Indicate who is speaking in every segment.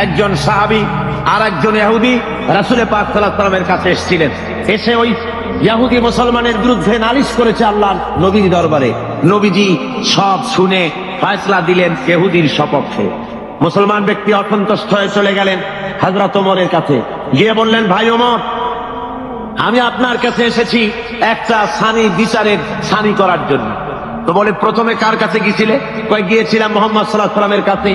Speaker 1: একজন সাহাবী আর একজন ইহুদি রাসূল পাক সাল্লাল্লাহু আলাইহি ওয়াসাল্লামের কাছে এসেছিলেন। এসে ওই ইহুদি মুসলমানের বিরুদ্ধে নালিশ করেছে আল্লাহর নবীর দরবারে। নবীজি সব শুনে ফয়সালা দিলেন ইহুদির সপক্ষে। মুসলমান ব্যক্তি অসন্তুষ্ট হয়ে চলে গেলেন হযরত ওমরের কাছে, গিয়ে বললেন, ভাই ওমর, আমি আপনার কাছে এসেছি একটা বিচারের সানি করার জন্য। তো বলে, প্রথমে কার কাছে গিয়েছিলে? গিয়েছিলাম মুহাম্মদ সাল্লাল্লাহু আলাইহি ওয়াসাল্লামের কাছে।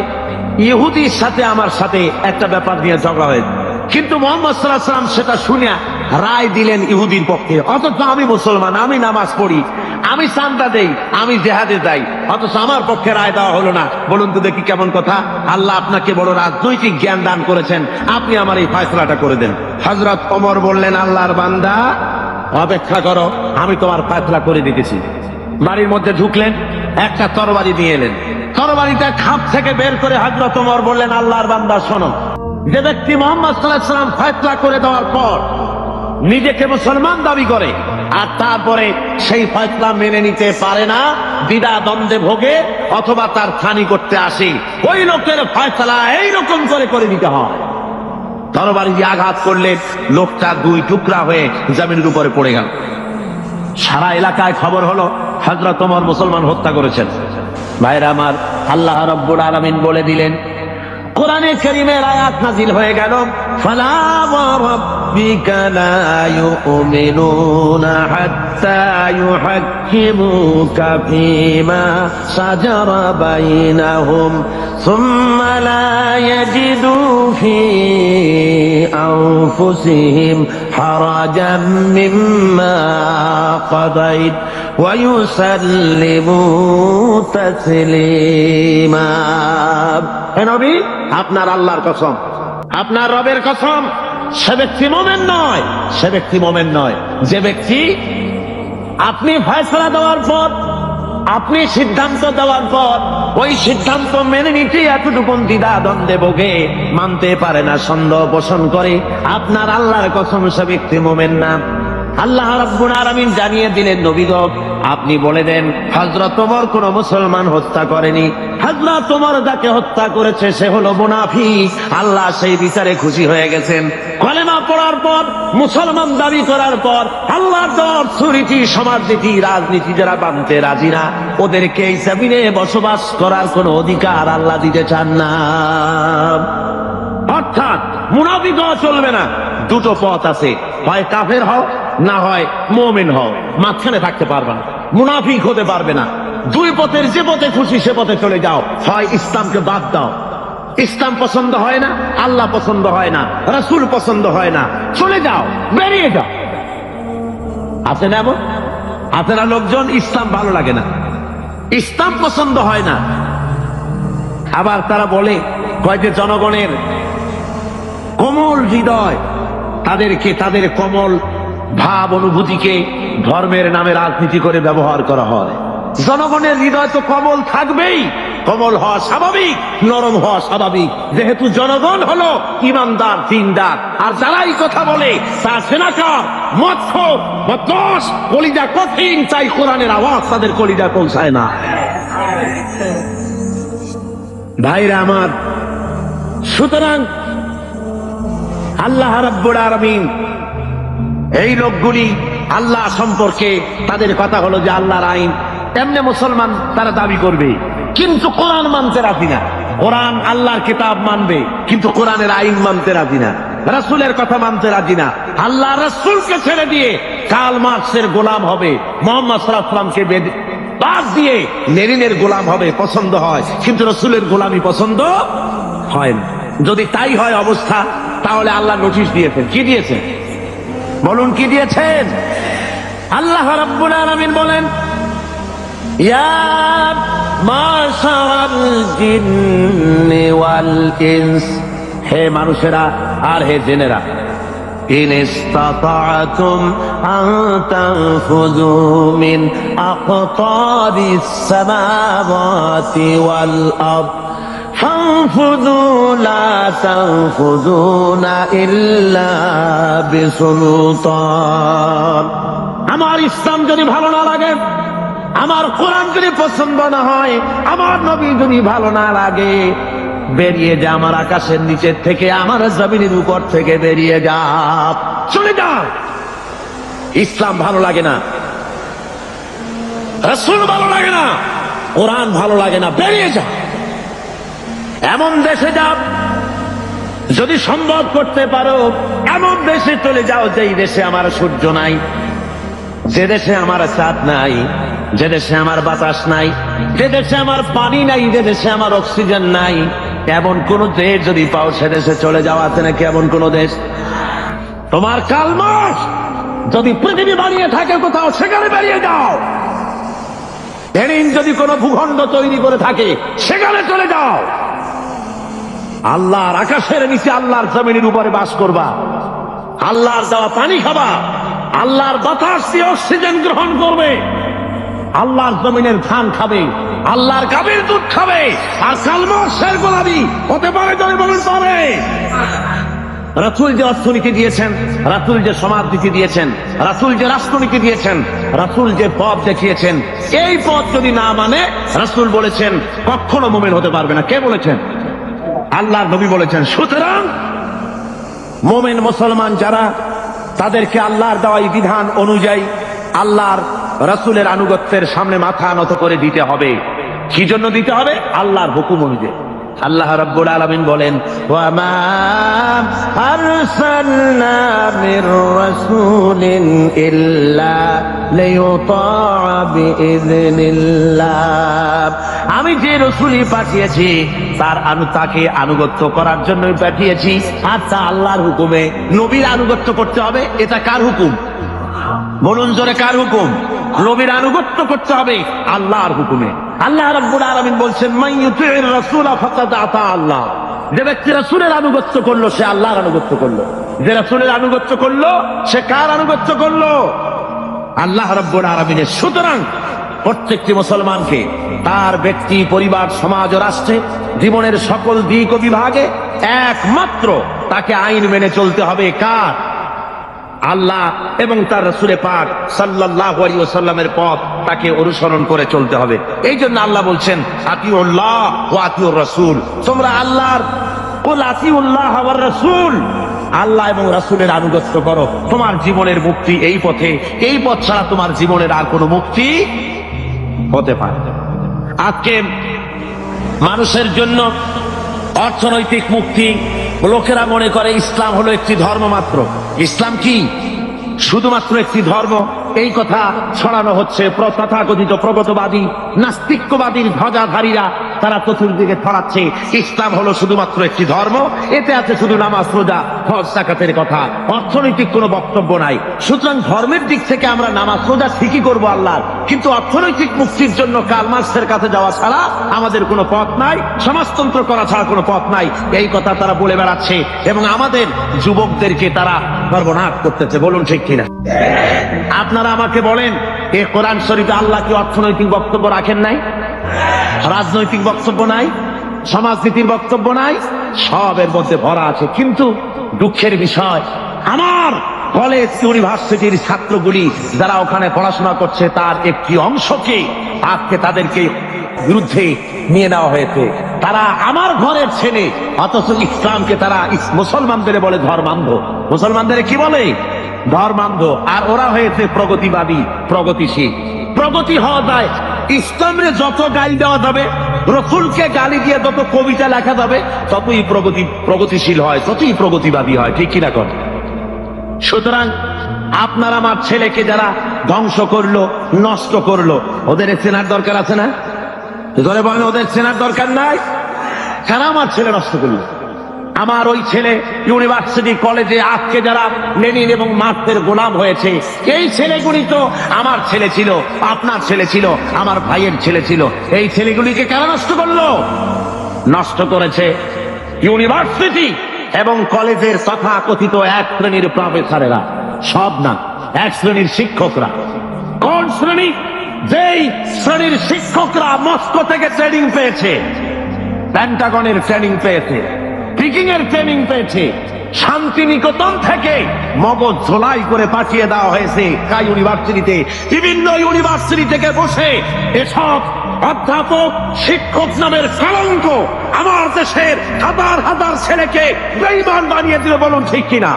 Speaker 1: ইহুদির সাথে আমার সাথে একটা ব্যাপার নিয়ে ঝগড়া হয়েছে, কিন্তু মুহাম্মদ সাল্লাল্লাহু আলাইহি ওয়াসাল্লাম সেটা শুনে রায় দিলেন ইহুদির পক্ষে। অথচ আমি মুসলমান, আমি নামাজ পড়ি, আমি চাঁদা দেই, আমি জিহাদে যাই, অথচ আমার পক্ষে রায় দেওয়া হলো না। বলুন তো দেখি কেমন কথা। আল্লাহ আপনাকে বড় রাজনৈতিক জ্ঞান দান করেছেন, আপনি আমার এই ফয়সালাটা করে দেন। হযরত ওমর বললেন, আল্লাহর বান্দা, অপেক্ষা করো, আমি তোমার ফয়সালা করে দিতেছি। বাড়ির মধ্যে ঢুকলেন, একটা তরবারি নিয়ে এলেন। তরবারিটা খাপ থেকে বের করে হযরত ওমর বললেন, আল্লাহর বান্দা শোনো, যে ব্যক্তি মুহাম্মদ সাল্লাল্লাহু আলাইহি ওয়াসাল্লাম ফয়সালা করে দেওয়ার পর নিজেকে মুসলমান দাবি করে আর তারপরে সেই ফয়সালা মেনে নিতে পারে না, দ্বিধা দ্বন্দ্বে ভোগে অথবা তার ফানি করতে আসে, ওই লোকের ফয়সালা এইরকম করে দিতে হয়। তরবারি দিয়ে আঘাত করলে লোকটা দুই টুকরা হয়ে জমিনের উপরে পড়ে গেল। সারা এলাকায় খবর হলো হযরত ওমর মুসলমান হত্যা করেছেন। ভাইরা আমার, আল্লাহ রাব্বুল আলামিন বলে দিলেন, কোরআনে কারীমের আয়াত নাযিল হয়ে গেল, ফালা ওয়া রাব্বিকা লা ইউমিনুনা হাত্তা ইউহাক্কিমুকা ফীমা শাজারা বাইনাহুম সুম্মা লা ইয়াজিদু ফী আনফুসিহিম হারাজাম মিম্মা কাদাইত ওয়া ইউসাল্লিমু তাসলিমা। হে নবী, আপনার আল্লাহর কসম, আপনার রবের কসম, সে ব্যক্তি মুমিন নয়, সে ব্যক্তি মুমিন নয় যে ব্যক্তি আপনি ফয়সালা দেওয়ার পর, আপনি সিদ্ধান্ত দেওয়ার পর ওই সিদ্ধান্ত মেনে নিতে এতটুকু দ্বিধা দ্বন্দ্বে ভোগে, মানতে পারে না, সন্দেহ পোষণ করে, আপনার আল্লাহর কসম, সে ব্যক্তি মুমিন না। আল্লাহ রাব্বুল আলামিন জানিয়ে দিলেন, নবী গো, আপনি বলে দেন হযরত ওমর কোন মুসলমান হত্যা করেনি, হযরত ওমর যাকে হত্যা করেছে সে হলো মুনাফিক। আল্লাহ সেই বিচারে খুশি হয়ে গেছেন। কলেমা পড়ার পর, মুসলমান দাবি করার পর আল্লাহর দর, সুরীতি, সমাজনীতি, রাজনীতি যারা মানতে রাজি না, ওদেরকে এই জমিনে বসবাস করার কোন অধিকার আল্লাহ দিতে চান না। অর্থাৎ মুনাফিক হওয়া চলবে না। দুটো পথ আছে, হয় কাফের হও, না হয় মুমিন হও, মাঝখানে থাকতে পারবে না, মুনাফিক হতে পারবে না। দুই পথের যে পথে খুশি সে পথে চলে যাও, হয় ইসলামকে বাদ দাও, ইসলাম পছন্দ হয় না, আল্লাহ পছন্দ হয় না, রাসূল পছন্দ হয় না, চলে যাও, বেরিয়ে যাও। আছে না এমন? আছে না লোকজন, ইসলাম ভালো লাগে না, ইসলাম পছন্দ হয় না, আবার তারা বলে যে জনগণের কোমল হৃদয়, তাদেরকে, তাদের কোমল ভাব অনুভূতিকে ধর্মের নামে রাজনীতি করে ব্যবহার করা হয়। জনগণের হৃদয় তো কোমল থাকবেই, কোমল হওয়া স্বাভাবিক, নরম হওয়া স্বাভাবিক, যেহেতু জনগণ হলো ইমানদার, দিনদার। আর যারাই কথা বলে তা সেনাকার, মদখোর, বদমাশ, কলিজা কঠিন, তাই কোরআনের আওয়াজ তাদের কলিজা পৌঁছায় না। ভাইরা আমার, সুতরাং আল্লাহ রাব্বুল আলামিন এই লোকগুলি আল্লাহ সম্পর্কে তাদের কথা হলো যে আল্লাহর আইন, এমনি মুসলমান তারা দাবি করবে, কিন্তু কোরআন মানতে রাজি না। কোরআন, আল্লাহর কিতাব মানবে, কিন্তু কোরআনের আইন মানতে রাজি না, রাসূলের কথা মানতে রাজি না। আল্লাহ রাসূলকে ছেড়ে দিয়ে কার্ল মার্কসের গোলাম হবে, মুহাম্মদ সাল্লাল্লাহু আলাইহি ওয়াসাল্লামকে বাদ দিয়ে লেনিনের গোলাম হবে, পছন্দ হয়, কিন্তু রাসূলের গোলামি পছন্দ হয় না। যদি তাই হয় অবস্থা, তাহলে আল্লাহ নোটিশ দিয়েছেন। কি দিয়েছেন বলুন, কি দিয়েছেন? আল্লাহ রাব্বুল আলামিন বলেন, ইয়া মাশারাল জিন্নি ওয়াল ইনস, হে মানুষেরা আর হে জিনেরা, ইন ইসতাতা'তুম আন তানফুযু মিন আকতারিস সামাওয়াতি ওয়াল আরদ ফানফুযু লা তানফুযুনা ইল্লা বিসুলতান। আমার ইসলাম যদি ভালো না লাগে, আমার কোরআন যদি পছন্দ না হয়, আমার নবী যদি ভালো না লাগে, বেরিয়ে যা আমার আকাশের নিচের থেকে, আমার জমিনের উপর থেকে বেরিয়ে যা, চলে যা। ইসলাম ভালো লাগে না, রাসূল ভালো লাগে না, কোরআন ভালো লাগে না, বেরিয়ে যা। এমন দেশে যা, যদি সম্ভব করতে পারো এমন দেশে চলে যাও যেই দেশে আমার সূর্য নাই, যে দেশে আমার চাঁদ নাই, যে দেশে আমার বাতাস নাই, যে দেশে আমার পানি নাই, যে দেশে আমার অক্সিজেন নাই। এমন কোন দেশ যদি পাও সে দেশে চলে যাওয়া আছে নাকি? এমন কোন দেশ? তোমার কালমাস যদি পৃথিবী বানিয়ে থাকে কোথাও, সেখানে বেরিয়ে যাও। যদি কোনো ভূখণ্ড তৈরি করে থাকে সেখানে চলে যাও। আল্লাহর আকাশের নিচে, আল্লাহর জমিনের উপরে বাস করবা, আল্লাহর দেওয়া পানি খাবা, আল্লাহর বাতাস দিয়ে অক্সিজেন গ্রহণ করবে, আল্লাহর জমিনের ধান খাবে, আল্লাহর গাভীর দুধ খাবে, আর কালমাসের গোলামি হতে পারে যদি বলেন পারে। রাসূল যে অর্থনীতি দিয়েছেন, রাসূল যে সমাজনীতি দিয়েছেন, রাসূল যে রাষ্ট্রনীতি দিয়েছেন, রাসূল যে পথ দেখিয়েছেন, এই পথ যদি না মানে, রাসূল বলেছেন কখনো মুমিন হতে পারবে না। কে বলেছেন? আল্লাহর নবী বলেছেন। সুতরাং মুমিন মুসলমান যারা, তাদেরকে আল্লাহর দেওয়া বিধান অনুযায়ী আল্লাহর রাসূলের আনুগত্যের সামনে মাথা নত করে দিতে হবে। কি জন্য দিতে হবে? আল্লাহর হুকুম অনুযায়ী। আল্লাহ রাব্বুল আলামিন বলেন, ওয়া মা আরসালনা মির রাসূলিন ইল্লা লিয়ুতা'a বিইذনিল্লাহ। আমি যে রাসূলই পাঠিয়েছি তাকে আনুগত্য করার জন্যই পাঠিয়েছি, আর তা আল্লাহর হুকুমে। নবীর আনুগত্য করতে হবে, এটা কার হুকুম? বলুন জোরে, কার হুকুম? নবীর আনুগত্য করতে হবে আল্লাহর হুকুমে। আল্লাহ রাব্বুল আলামিন বলছেন, মান ইউতি'র রাসূলা ফাকাদ আতা আল্লাহ। যে ব্যক্তি রাসূলের আনুগত্য করলো সে আল্লাহর আনুগত্য করলো। যে রাসূলের আনুগত্য করলো সে কার আনুগত্য করলো? আল্লাহ রাব্বুল আলামিনের। সুতরাং প্রত্যেকটি মুসলমানকে তার ব্যক্তি, পরিবার, সমাজ ও রাষ্ট্রে জীবনের সকল দিক ও বিভাগে একমাত্র তাকে আইন মেনে চলতে হবে। কার? আল্লাহ এবং তার রাসূল পাক সাল্লাল্লাহু আলাইহি ওয়াসাল্লামের পথ তাকে অনুসরণ করে চলতে হবে। এই জন্য আল্লাহ বলছেন, আতিউল্লাহ ওয়া আতিউর রাসূল। তোমরা আল্লাহর, কুল আতিউল্লাহ ওয়ার রাসূল, আল্লাহ এবং রাসূলের আনুগত্য করো। তোমার জীবনের মুক্তি এই পথে, এই পথ ছাড়া তোমার জীবনের আর কোনো মুক্তি হতে পারে না। আজকে মানুষের জন্য অর্থনৈতিক মুক্তি, লোকেরা মনে করে ইসলাম হলো একটি ধর্ম মাত্র। ইসলাম কি শুধুমাত্র একটি ধর্ম? এই কথা ছড়ানো হচ্ছে তথাকথিত প্রগতবাদী, নাস্তিক্যবাদীর ধ্বজাধারীরা। তারা চতুর্দিকে ছড়াচ্ছে ইসলাম হলো শুধুমাত্র একটি ধর্ম, এতে আছে শুধু নামাজ, রোজা, হজ, যাকাতের কথা, অর্থনৈতিক কোনো বক্তব্য নাই। সুতরাং ধর্মের দিক থেকে আমরা নামাজ, রোজা ঠিকই করবো আল্লাহর, কিন্তু অর্থনৈতিক মুক্তির জন্য কার্ল মার্কসের কাছে যাওয়া ছাড়া আমাদের কোনো পথ নাই, সমাজতন্ত্র করা ছাড়া কোনো পথ নাই। এই কথা তারা বলে বেড়াচ্ছে এবং আমাদের যুবকদেরকে তারা সর্বনাশ করতেছে। বলুন ঠিক কিনা? আপনারা আমাকে বলেন, এ কোরআন শরীফে আল্লাহ কি অর্থনৈতিক বক্তব্য রাখেন নাই? রাজনৈতিক বক্তব্য নাই? সমাজনীতির বক্তব্য নাই? সবের মধ্যে ভরা আছে। কিন্তু দুঃখের বিষয়, আমার কলেজ, ইউনিভার্সিটির ছাত্রগুলি যারা ওখানে পড়াশোনা করছে তার একটি অংশকে আজকে তাদেরকে বিরুদ্ধে নিয়ে নেওয়া হয়েছে। তারা আমার ঘরের ছেলে, অথচ ইসলামকে তারা মুসলমানদের বলে ধর্মান্ধ। মুসলমানদের কি বলে? ধর্মান্ধ। আর ওরা হয়েছে প্রগতিবাদী, প্রগতিশীল। প্রগতি হওয়া যায়, ইসলামে যত গালি দেওয়া যাবে, রাসূলকে গালি দিয়ে যত কবিতা লেখা যাবে, ততই প্রগতিশীল হয়, ততই প্রগতিবাদী হয়। ঠিক কিনা কর? সুতরাং আপনার আমার ছেলেকে যারা ধ্বংস করলো, নষ্ট করলো, ওদের চেনার দরকার আছে না? ধরে বলেন, ওদের চেনার দরকার নাই? কারা আমার ছেলে নষ্ট করলো? আমার ওই ছেলে ইউনিভার্সিটি, কলেজে আজকে যারা লেনিন এবং মার্কসের গোলাম হয়েছে, এই ছেলেগুলি তো আমার ছেলে ছিল, আপনার ছেলে ছিল, আমার ভাইয়ের ছেলে ছিল। এই ছেলেগুলিকে কারা নষ্ট করলো? নষ্ট করেছে ইউনিভার্সিটি এবং কলেজের তথাকথিত এক শ্রেণীর প্রফেসরেরা। সব না, এক শ্রেণীর শিক্ষকরা। কোন শ্রেণী? যেই শ্রেণীর শিক্ষকরা মস্কো থেকে ট্রেনিং পেয়েছে, পেন্টাগনের ট্রেনিং পেয়েছে, পিকিং এর ট্রেনিং পেয়েছে, শান্তিনিকেতন থেকে মগজ ঝোলাই করে পাঠিয়ে দেওয়া হয়েছে ইউনিভার্সিটিতে। বিভিন্ন ইউনিভার্সিটি থেকে বসে এসব অধ্যাপক, শিক্ষক নামের কলঙ্ক আমার দেশের হাজার হাজার ছেলেকে বেঈমান বানিয়ে দিল। বলুন ঠিক কিনা?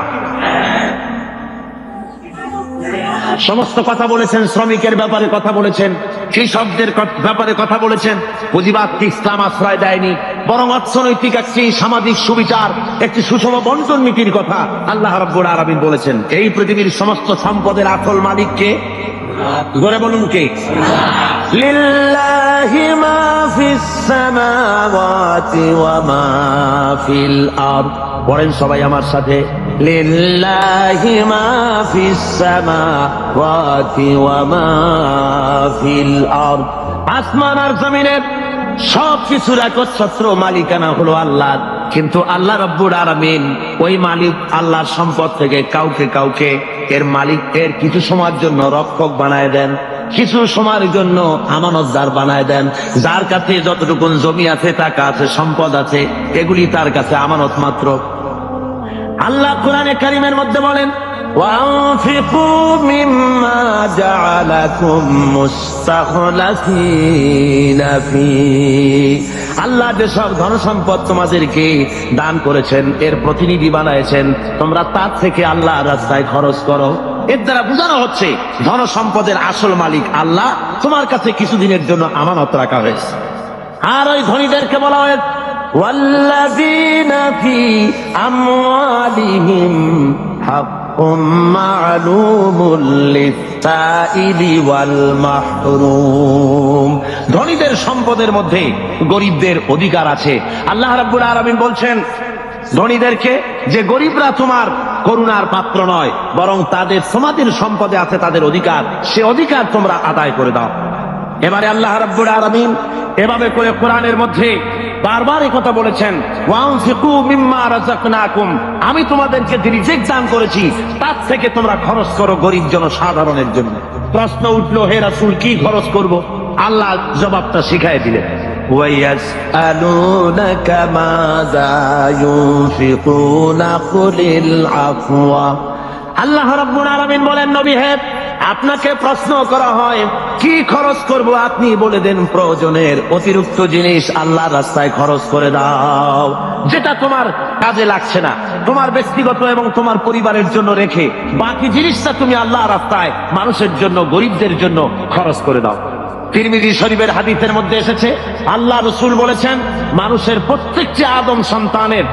Speaker 1: সমস্ত কথা বলেছেন, শ্রমিকের ব্যাপারে কথা বলেছেন, কৃষকদের ব্যাপারে কথা বলেছেন। পুঁজিবাদকে ইসলাম আশ্রয় দেয়নি, বরং অর্থনৈতিক একটি সামাজিক সুবিচার, একটি সুষম বন্টন নীতির কথা আল্লাহ রাব্বুল আলামিন বলেছেন। এই পৃথিবীর সমস্ত সম্পদের আসল মালিক কে? জোরে বলুন কে? লিল্লাহি মা ফিস সামাওয়াতি ওয়া মা ফিল আরদ। পড়েন সবাই আমার সাথে, লিল্লাহি মা ফিস সামাওয়াতি ওয়া মা ফিল আরদ। আসমান আর জমিনের সব কিছুর একচ্ছত্র মালিকানা হলো আল্লাহ। কিন্তু আল্লাহ রাব্বুল আলামিন ওই মালিক আল্লাহর সম্পদ থেকে কাউকে কাউকে এর মালিক এর কিছু সময়ের জন্য রক্ষক বানায় দেন, কিছু সময়ের জন্য আমানতদার বানায় দেন। যার কাছে যতটুকু জমি আছে, টাকা আছে, সম্পদ আছে, এগুলি তার কাছে আমানত মাত্র। আল্লাহ কোরআনে কারীমের মধ্যে বলেন, وَأَنفِقُوا مِمَّا جَعَلَكُم مُّسْتَخْلَفِينَ فِيهِ। আল্লাহ যে সব ধন সম্পদ তোমাদেরকে দান করেছেন, এর প্রতিনিধি বানাইছেন, তোমরা তার থেকে আল্লাহর রাস্তায় খরচ করো। এর দ্বারা বোঝানো হচ্ছে ধন সম্পদের আসল মালিক আল্লাহ, তোমার কাছে কিছুদিনের জন্য আমানত রাখা হয়েছে। আর ওই ধনীদেরকে বলা হয় وَالَّذِينَ فِي أَمْوَالِهِمْ حَقٌّ مَّعْلُومٌ لِّلسَّائِلِ وَالْمَحْرُومِ। ধনীদের সম্পদের মধ্যে গরিবদের অধিকার আছে। আল্লাহ রাব্বুল আলামিন বলছেন ধনীদেরকে যে গরিবরা তোমার করুণার পাত্র নয়, বরং তাদের তোমাদের সম্পদে আছে তাদের অধিকার, সে অধিকার তোমরা আদায় করে দাও। এবারে আল্লাহ রাব্বুল আলামিন এভাবে করে কোরআনের মধ্যে বারবার এই কথা বলেছেন, ওয়ানফিকু মিম্মা রাযাকনাকুম, আমি তোমাদেরকে যে রিজিক দান করেছি তার থেকে তোমরা খরচ করো গরিব জনসাধারণের জন্য। প্রশ্ন উঠলো, হে রাসূল কি খরচ করব? আল্লাহ জবাবটা শিখাই দিলেন, ওয়ায়াসআলুনাকা মাযা ইউনফিকুনা কুলিল আফওয়া। আল্লাহ রাব্বুল আলামিন বলেন, নবী হে, আপনাকে প্রশ্ন করা হয় কি খরচ করব, আপনি বলে দেন প্রয়োজনের অতিরিক্ত জিনিস আল্লাহর রাস্তায় খরচ করে দাও, যেটা তোমার কাজে লাগছে না, তোমার ব্যক্তিগত এবং তোমার পরিবারের জন্য রেখে বাকি জিনিসটা তুমি আল্লাহর রাস্তায় মানুষের জন্য, গরিবদের জন্য খরচ করে দাও। তিরমিজি শরীফের হাদিসের মধ্যে এসেছে, আল্লাহ রাসূল বলেছেন, মানুষের প্রত্যেকটি আদম সন্তানের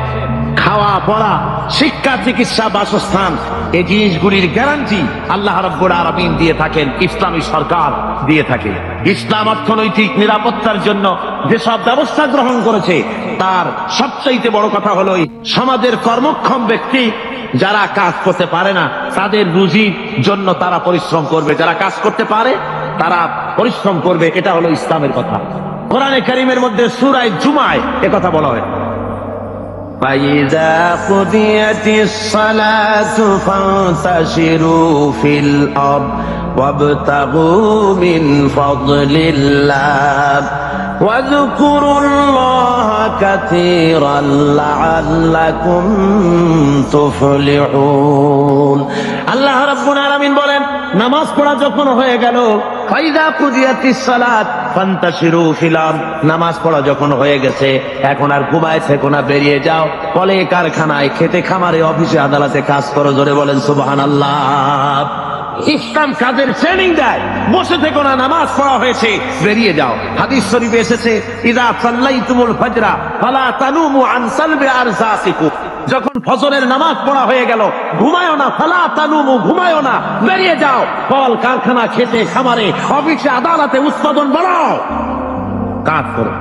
Speaker 1: খাওয়া, পড়া, শিক্ষা, চিকিৎসা, বাসস্থান, এই জিনিসগুলির গ্যারান্টি আল্লাহ রাব্বুল আলামিন দিয়ে থাকেন, ইসলামী সরকার দিয়ে থাকে। ইসলাম অর্থনৈতিক নিরাপত্তার জন্য যেসব ব্যবস্থা গ্রহণ করেছে তার সবচাইতে বড় কথা হলো সমাজের কর্মক্ষম ব্যক্তি যারা কাজ করতে পারে না তাদের রুজির জন্য তারা পরিশ্রম করবে, যারা কাজ করতে পারে তারা পরিশ্রম করবে। এটা হলো ইসলামের কথা। কোরআনে কারীমের মধ্যে সূরা জুমায় একথা বলা হয়, فَإِذَا قُضِيَتِ الصَّلَاةُ فَانتَشِرُوا فِي الْأَرْضِ وَابْتَغُوا مِنْ فَضْلِ اللَّهِ وَاذْكُرُوا اللَّهَ كَثِيرًا لَعَلَّكُمْ تُفْلِحُونَ। আল্লাহ রাব্বুল আলামিন বলেন, নামাজ পড়া যখন হয়ে গেল, ফাইদা কুদিয়াতিস সালাত ফান্তাশিরু ফিল আরদ, নামাজ পড়া যখন হয়ে গেছে এখন আর ঘুমায় থেকো না, বেরিয়ে যাও, কলে কারখানায়, খেতে খামারে, অফিসে আদালতে কাজ করো। জোরে বলেন সুবহানাল্লাহ। ইসলাম কাজের ট্রেনিং দেয়, বসে থেকো না, নামাজ পড়া হয়েছে বেরিয়ে যাও। হাদিস শরীফে এসেছে, ইযা সাল্লাইতুমুল ফাজরা ফালা তানুমু আন সালবি আরযাকিকুম, যখন ফজরের নামাজ পড়া হয়ে গেল ঘুমায়ও না, ফালা তানুমু, ঘুমায়ও না, বেরিয়ে যাও, কল কারখানা, খেতে খামারে, অফিসে আদালতে উৎপাদন বাড়াও, কাজ করো,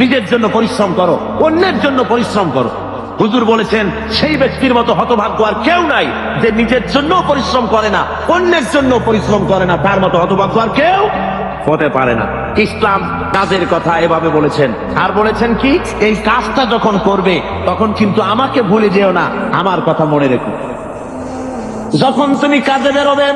Speaker 1: নিজের জন্য পরিশ্রম করো, অন্যের জন্য পরিশ্রম করো। হুজুর বলেছেন, সেই ব্যক্তির মতো হতভাগ্য আর কেউ নাই যে নিজের জন্য পরিশ্রম করে না, অন্যের জন্য পরিশ্রম করে না, তার মতো হতভাগ্য আর কেউ হতে পারে না। ইসলাম কাজের কথা এভাবে বলেছেন, আর বলেছেন কি, এই কাজটা যখন করবে তখন কিন্তু আমাকে ভুলে যেও না, আমার কথা মনে রেখো। যখন তুমি কাজে বেরোবে,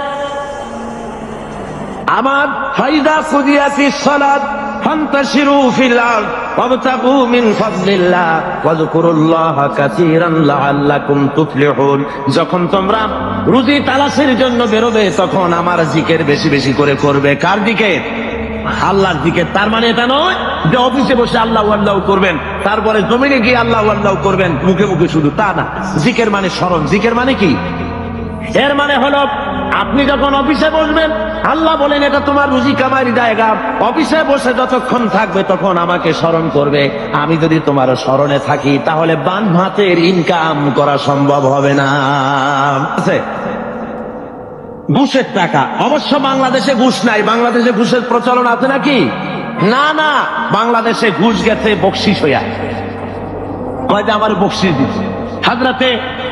Speaker 1: আমার ফাইদা কুদিয়াতিস সালাত ফান্তাশিরু ফিল আরদ ওয়াবতাগু মিন ফাদলিল্লাহ ওয়াযকুরুল্লাহা কাসীরান লাআল্লাকুম তুফলিহুন। যখন তোমরা রুজি তালাশের জন্য বেরোবে তখন আমার জিকির বেশি বেশি করে করবে। কার দিকে? আল্লাহর জিকির। তার মানে এটা নয় যে অফিসে বসে আল্লাহ আল্লাহ করবেন, তারপরে জমিনে গিয়ে আল্লাহ আল্লাহ করবেন মুখে মুখে শুধু, তা না। জিকির মানে স্মরণ। জিকির মানে কি? এর মানে হলো আপনি যখন অফিসে বসবেন, আল্লাহ বলেন এটা তোমার রুজি কামাইয়ের জায়গা, অফিসে বসে যতক্ষণ থাকবে তখন আমাকে স্মরণ করবে। আমি যদি তোমার স্মরণে থাকি তাহলে বান ভাতের ইনকাম করা সম্ভব হবে না। ঘুষের টাকা, অবশ্য বাংলাদেশে ঘুষ নাই। বাংলাদেশে ঘুষের প্রচলন আছে নাকি? না না, বাংলাদেশে ঘুষ গেছে বকশিশ হইয়া। কয়টা আমার বকশিশ দিচ্ছে। হযরতে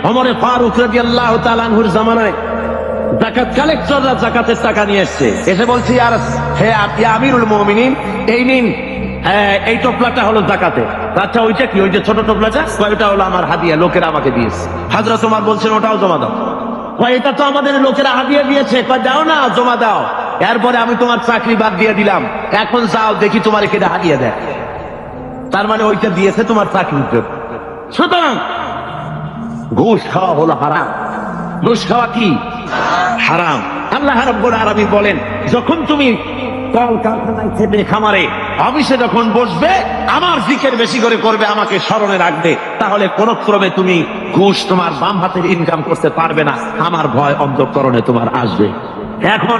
Speaker 1: ওমর ফারুক রাদিয়াল্লাহু তাআলা আনহুর জামানায় যাকাত কালেক্টররা যাকাতের টাকা নিয়ে এসেছে, এসে বলছি আর হে আমিরুল মুমিনিন, এই নিন, এই টোপলাটা হলো যাকাতে। আচ্ছা ওইটা কি? ওই যে ছোট টোপলাটা, ওইটা হলো আমার হাদিয়া, লোকেরা আমাকে দিয়েছে। হযরত ওমর বলছেন ওটাও জমা দাও। এটা তো আমাদের লোকেরা হাদিয়া দিয়েছে। দাও না, জমা দাও। এরপরে আমি তোমার চাকরি বাদ দিয়ে দিলাম, এখন যাও দেখি তোমার কেটে হাদিয়া দেয়। তার মানে ওইটা দিয়েছে তোমার চাকরির জন্য। সুতরাং ঘুষ খাওয়া হলো হারাম। ঘুষ খাওয়া কি? হারাম। আল্লাহ রাব্বুল আলামিন বলেন যখন তুমি কলকারখানায় খেতে খামারে অফিসে যখন বসবে, আমার জিকির বেশি করে করবে, আমাকে স্মরণে রাখবে, তাহলে কোন ক্রমে তুমি ঘুষ তোমার বাম হাতের ইনকাম করতে পারবে না। আমার ভয় অন্তঃকরণে তোমার আসবে। এখন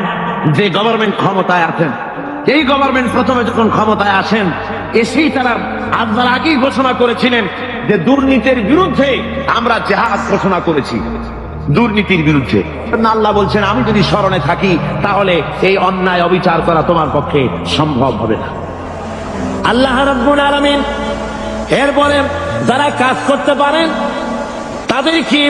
Speaker 1: যে গভর্নমেন্ট ক্ষমতায় আছেন, এই গভর্নমেন্ট প্রথমে যখন ক্ষমতায় আসেন, এসেই তারা আপনার আগেই ঘোষণা করেছিলেন যে দুর্নীতির বিরুদ্ধে আমরা জিহাদ ঘোষণা করেছি। দুর্নীতির বিরুদ্ধে আল্লাহ বলছেন আমি যদি স্মরণে থাকি তাহলে এই অন্যায় অবিচার করা তোমার পক্ষে সম্ভব হবে না। আল্লাহ রাব্বুল আলামিন এরপরে যারা কাজ করতে পারেন তাদের কি,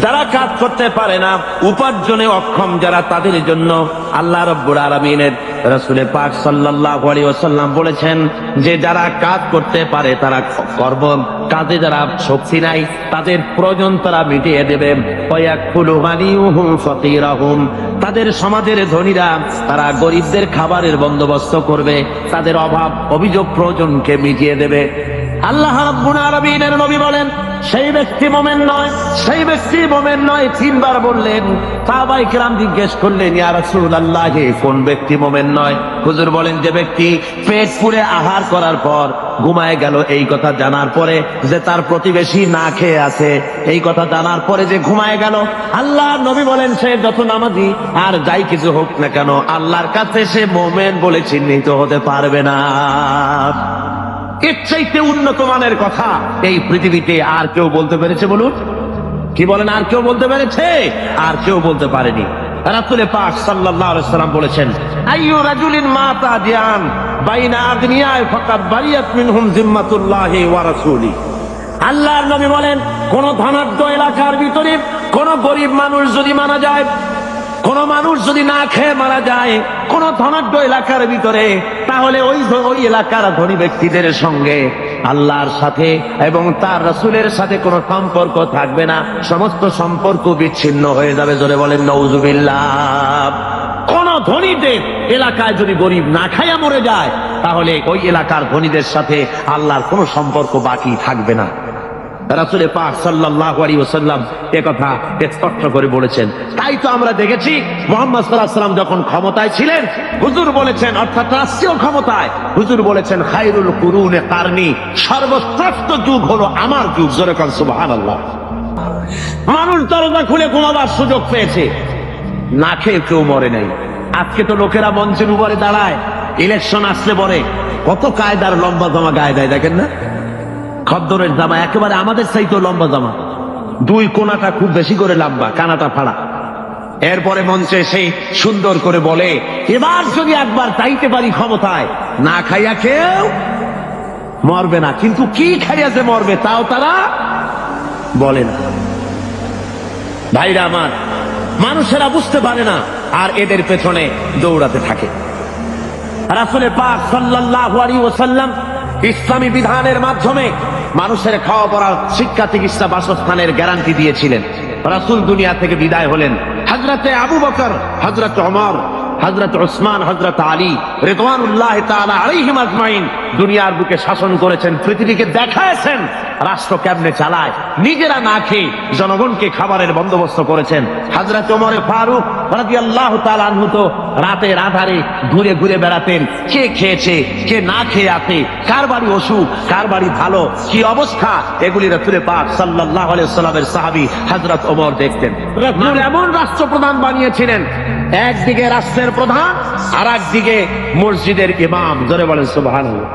Speaker 1: যারা কাজ করতে পারে না, উপার্জনে অক্ষম যারা, তাদের জন্য আল্লাহ রাব্বুল আলামিনের রাসূল পাক সাল্লাল্লাহু আলাইহি ওয়াসাল্লাম বলেছেন যে যারা কাজ করতে পারে তারা কর্ম কাজে যারা শক্তি নাই তাদের প্রয়োজন তারা মিটিয়ে দেবে। ওয়ায়াকুলু গানিয়ুহুম ফাকিরাহুম, তাদের সমাজের ধনীরা তারা গরিবদের খাবারের বন্দোবস্ত করবে, তাদের অভাব অভিযোগ প্রয়োজনকে মিটিয়ে দেবে। আল্লাহ রাব্বুল আলামিনের নবী বলেন সেই ব্যক্তি মুমিন নয়, সেই ব্যক্তি মুমিন নয়। তিনবার বললেন। সাহাবায়ে কেরাম জিজ্ঞেস করলেন ইয়া রাসূলুল্লাহ কোন ব্যক্তি মুমিন নয়? হুজুর বলেন যে ব্যক্তি পেট পুরে আহার করার পর ঘুমায় গেল, এই কথা জানার পরে যে তার প্রতিবেশী না খেয়ে আছে, এই কথা জানার পরে যে ঘুমায় গেল, আল্লাহ নবী বলেন সে যত নামাজি আর যাই কিছু হোক না কেন আল্লাহর কাছে সে মুমিন বলে চিহ্নিত হতে পারবে না। এর চাইতে উন্নত মানের কথা এই পৃথিবীতে আর কেউ বলতে পেরেছে? বলুন, কি বলেন? আর কেউ বলতে পেরেছে? আর কেউ বলতে পারেনি। রাসূল পাক সাল্লাল্লাহু আলাইহি ওয়াসাল্লাম বলেছেন আইয়ু রাজুলিন মাতা জিয়ান বাইনা আদনিয়া ফাকাদ বারিয়াত মিনহুম জিম্মাতুল্লাহি ওয়া রাসূলি। আল্লাহর নবী বলেন কোন ধনাঢ্য এলাকার ভিতরে কোন গরিব মানুষ যদি মারা যায়, কোন মানুষ যদি না খেয়ে মারা যায় কোন ধনাঢ্য এলাকার ভিতরে, তাহলে ওই এলাকার ধনী ব্যক্তিদের সঙ্গে আল্লাহর সাথে এবং তার রাসূলের সাথে কোনো সম্পর্ক থাকবে না, সমস্ত সম্পর্ক বিচ্ছিন্ন হয়ে যাবে। জোরে বলেন নাউযুবিল্লাহ। কোন ধনীদের এলাকায় যদি গরিব না খাইয়া মরে যায় তাহলে ওই এলাকার ধনীদের সাথে আল্লাহর কোনো সম্পর্ক বাকি থাকবে না। রাসূল পাক সাল্লাল্লাহু আলাইহি ওয়াসাল্লাম একথা স্পষ্ট করে বলেছেন। তাই তো আমরা দেখেছি মুহাম্মদ সাল্লাল্লাহু আলাইহি ওয়াসাল্লাম যখন ক্ষমতায় ছিলেন হুজুর বলেছেন, অর্থাৎ রাষ্ট্রীয় ক্ষমতায় হুজুর বলেছেন খায়রুল কুরুনে কারনি, সর্বশ্রেষ্ঠ যুগ হলো আমার যুগ। জোরে কোন সুবহানাল্লাহ। মানুষ দরজা খুলে ঘুমাবার সুযোগ পেয়েছে, না খেয়ে কেউ মরে নাই। আজকে তো লোকেরা মঞ্চের উপরে দাঁড়ায়, ইলেকশন আসলে পরে কত কায়দার লম্বা জামা গায়ে দেয়, দেখেন না? খদ্দরের জামা একেবারে আমাদের চাইতেও লম্বা জামা, দুই কোনাটা খুব বেশি করে লম্বা, কানাটা ফাড়া। এরপরে মঞ্চে সেই সুন্দর করে বলে এবার যদি একবার চাইতে পারি ক্ষমতায়, না খাইয়া কেউ মরবে না। কিন্তু কি খাইয়া যে মরবে তাও তারা বলে না। ভাইরা আমার, মানুষেরা বুঝতে পারে না আর এদের পেছনে দৌড়াতে থাকে। রাসূল পাক সাল্লাল্লাহু আলাইহি ওয়াসাল্লাম ইসলামী বিধানের মাধ্যমে মানুষের খাওয়া পড়ার, শিক্ষা, চিকিৎসা, বাসস্থানের গ্যারান্টি দিয়েছিলেন। রাসূল দুনিয়া থেকে বিদায় হলেন, হযরতে আবু বকর, হযরত ওমর, হযরত উসমান, হযরত আলী রিদওয়ানুল্লাহি তাআলা আলাইহিম আজমাইন দুনিয়ার বুকে শাসন করেছেন, পৃথিবীকে দেখায়ছেন রাষ্ট্র কেমনে চালায়, নিজেরা না খেয়ে জনগণকে খাবারের বন্দোবস্ত করেছেন। হযরত ওমর ফারুক রাদিয়াল্লাহু তাআলা আনহু তো রাতের আধারে ঘুরে ঘুরে বেড়াতেন, কে খেয়েছে কে না খেয়ে আছে, কার বাড়ি অসুখ কার বাড়ি ভালো, কি অবস্থা, এগুলি রাসূল পাক সাল্লাল্লাহু আলাইহি ওয়াসাল্লামের সাহাবী হযরত ওমর দেখতেন। রাসূল এমন রাষ্ট্রপ্রধান বানিয়েছিলেন, একদিকে রাষ্ট্রের প্রধান আর একদিকে মসজিদের ইমাম। জোরে বলেন সুবহানাল্লাহ।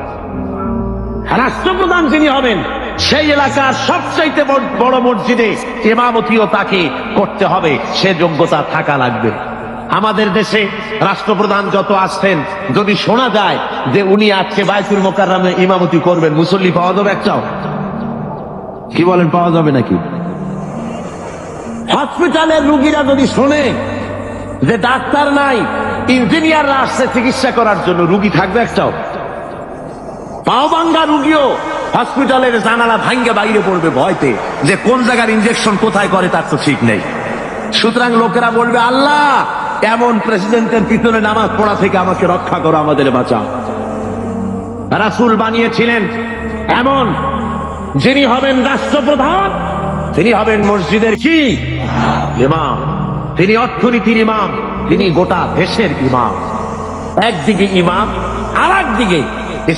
Speaker 1: রাষ্ট্রপ্রধান যিনি হবেন সেই এলাকার সবচাইতে বড় মসজিদে ইমামতিও তাকে করতে হবে, সে যোগ্যতা থাকা লাগবে। আমাদের দেশে রাষ্ট্রপ্রধান যত আসছেন, যদি শোনা যায় যে উনি আজকে বাইতুল মোকাররমে ইমামতি করবেন, মুসল্লি পাওয়া যাবে একটাও? কি বলেন, পাওয়া যাবে নাকি? হসপিটালের রোগীরা যদি শোনে যে ডাক্তার নাই, ইঞ্জিনিয়াররা আসছে চিকিৎসা করার জন্য, রুগী থাকবে একটাও? পাও ভাঙ্গা রুগীও হসপিটালের জানালা ভাঙ্গে বাইরে পড়বে ভয়তে, যে কোন জায়গার ইনজেকশন কোথায় করে তার তো ঠিক নেই। সুতরাং লোকেরা বলবে, আল্লাহ এমন প্রেসিডেন্টের পিছনে নামাজ পড়া থেকে আমাকে রক্ষা করো, আমাদের বাঁচাও। রাসূল বানিয়েছিলেন এমন, যিনি হবেন রাষ্ট্রপ্রধান, তিনি হবেন মসজিদের কি ইমাম, তিনি অর্থনীতির ইমাম, তিনি গোটা দেশের ইমাম। একদিকে ইমাম, আর একদিকে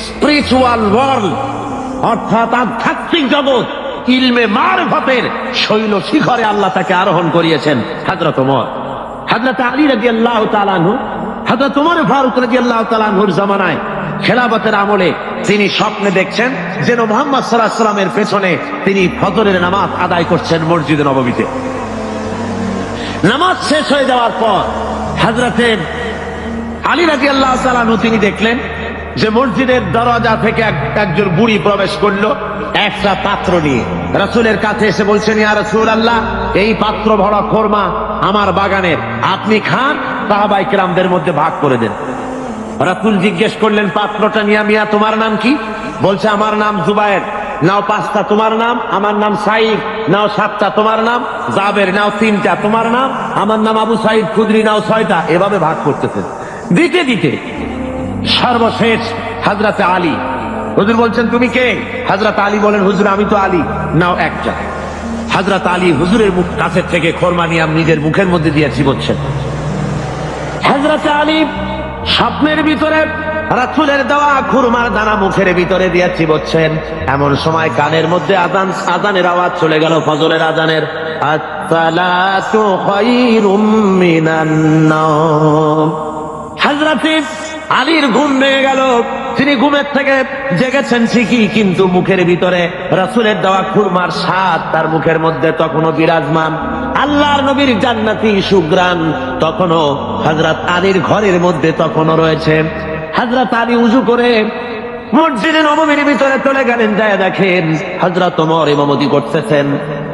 Speaker 1: স্পিরিচুয়াল ওয়ার্ল্ড, অর্থাৎ আধ্যাত্মিক জগৎ, ইলমে মারফতের শৈল শিখরে আল্লাহ তাকে আরোহণ করিয়েছেন। হযরত ওমর, হযরত আলী রাদিয়াল্লাহু তাআলা আনহু, হযরত ওমর ফারুক রাদিয়াল্লাহু তাআলা আনহুর জামানায় খেলাফতের আমলে তিনি স্বপ্নে দেখছেন যেন মুহাম্মদ সাল্লাল্লাহু আলাইহি ওয়াসাল্লামের পেছনে তিনি ফজরের নামাজ আদায় করছেন মসজিদে নববীতে। নামাজ শেষ হয়ে যাওয়ার পর হযরত আলী রাদিয়াল্লাহু তাআলা আনহু তিনি দেখলেন যে মসজিদের দরজা থেকে একজন বুড়ি প্রবেশ করলো একটা পাত্র নিয়ে। রাসূলের কাছে এসে বলছেন, ইয়া রাসূলুল্লাহ, এই পাত্র ভরা খোরমা আমার বাগানের, আপনি খান, সাহাবায়ে কেরামদের মধ্যে ভাগ করে দেন। রাসূল জিজ্ঞেস করলেন, পাত্রটা নিয়া, মিয়া তোমার নাম কি? বলছে, আমার নাম জুবায়ের। নাও 5টা, তোমার নাম? আমার নাম সাঈদ। নাও 7টা, তোমার নাম? জাবের। নাও 3টা, তোমার নাম? আমার নাম আবু সাঈদ খুদরি। নাও 6টা। এভাবে ভাগ করতেছেন। দিতে দিতে সর্বশেষ হযরত আলী, হুজুর বলছেন তুমি কে? হযরত আলী বলেন, হুজুর আমি তো আলী। নাও 1টা। হযরত আলী হুজুরের মুখ কাছের থেকে খোরমা নিয়ে নিজের মুখের মধ্যে দিয়ে চিবোচ্ছেন। হযরত আলী স্বপ্নের ভিতরে রাসূলের দেওয়া খুরমার দানা মুখের ভিতরে দিয়ে চিবোচ্ছেন। এমন সময় কানের মধ্যে আযানের আওয়াজ চলে গেল, ফজরের আযানের, আসসালাতু খায়রুম মিনান নাওম। হযরত আলীর ঘুম ভেঙে গেল। তিনি ঘুমের থেকে জেগেছেন ঠিকই, কিন্তু মুখের ভিতরে রাসূলের দেওয়া খুরমার স্বাদ তার মুখের মধ্যে তখনও বিরাজমান। আল্লাহর নবীর জান্নাতি সুঘ্রাণ তখনও হযরত আলীর ঘরের মধ্যে তখনও রয়েছে। হযরত আলী উযু করে মসজিদে নববীর ভিতরে চলে গেলেন, যায় দেখেন হযরত ওমর ইমামতি করতেছেন।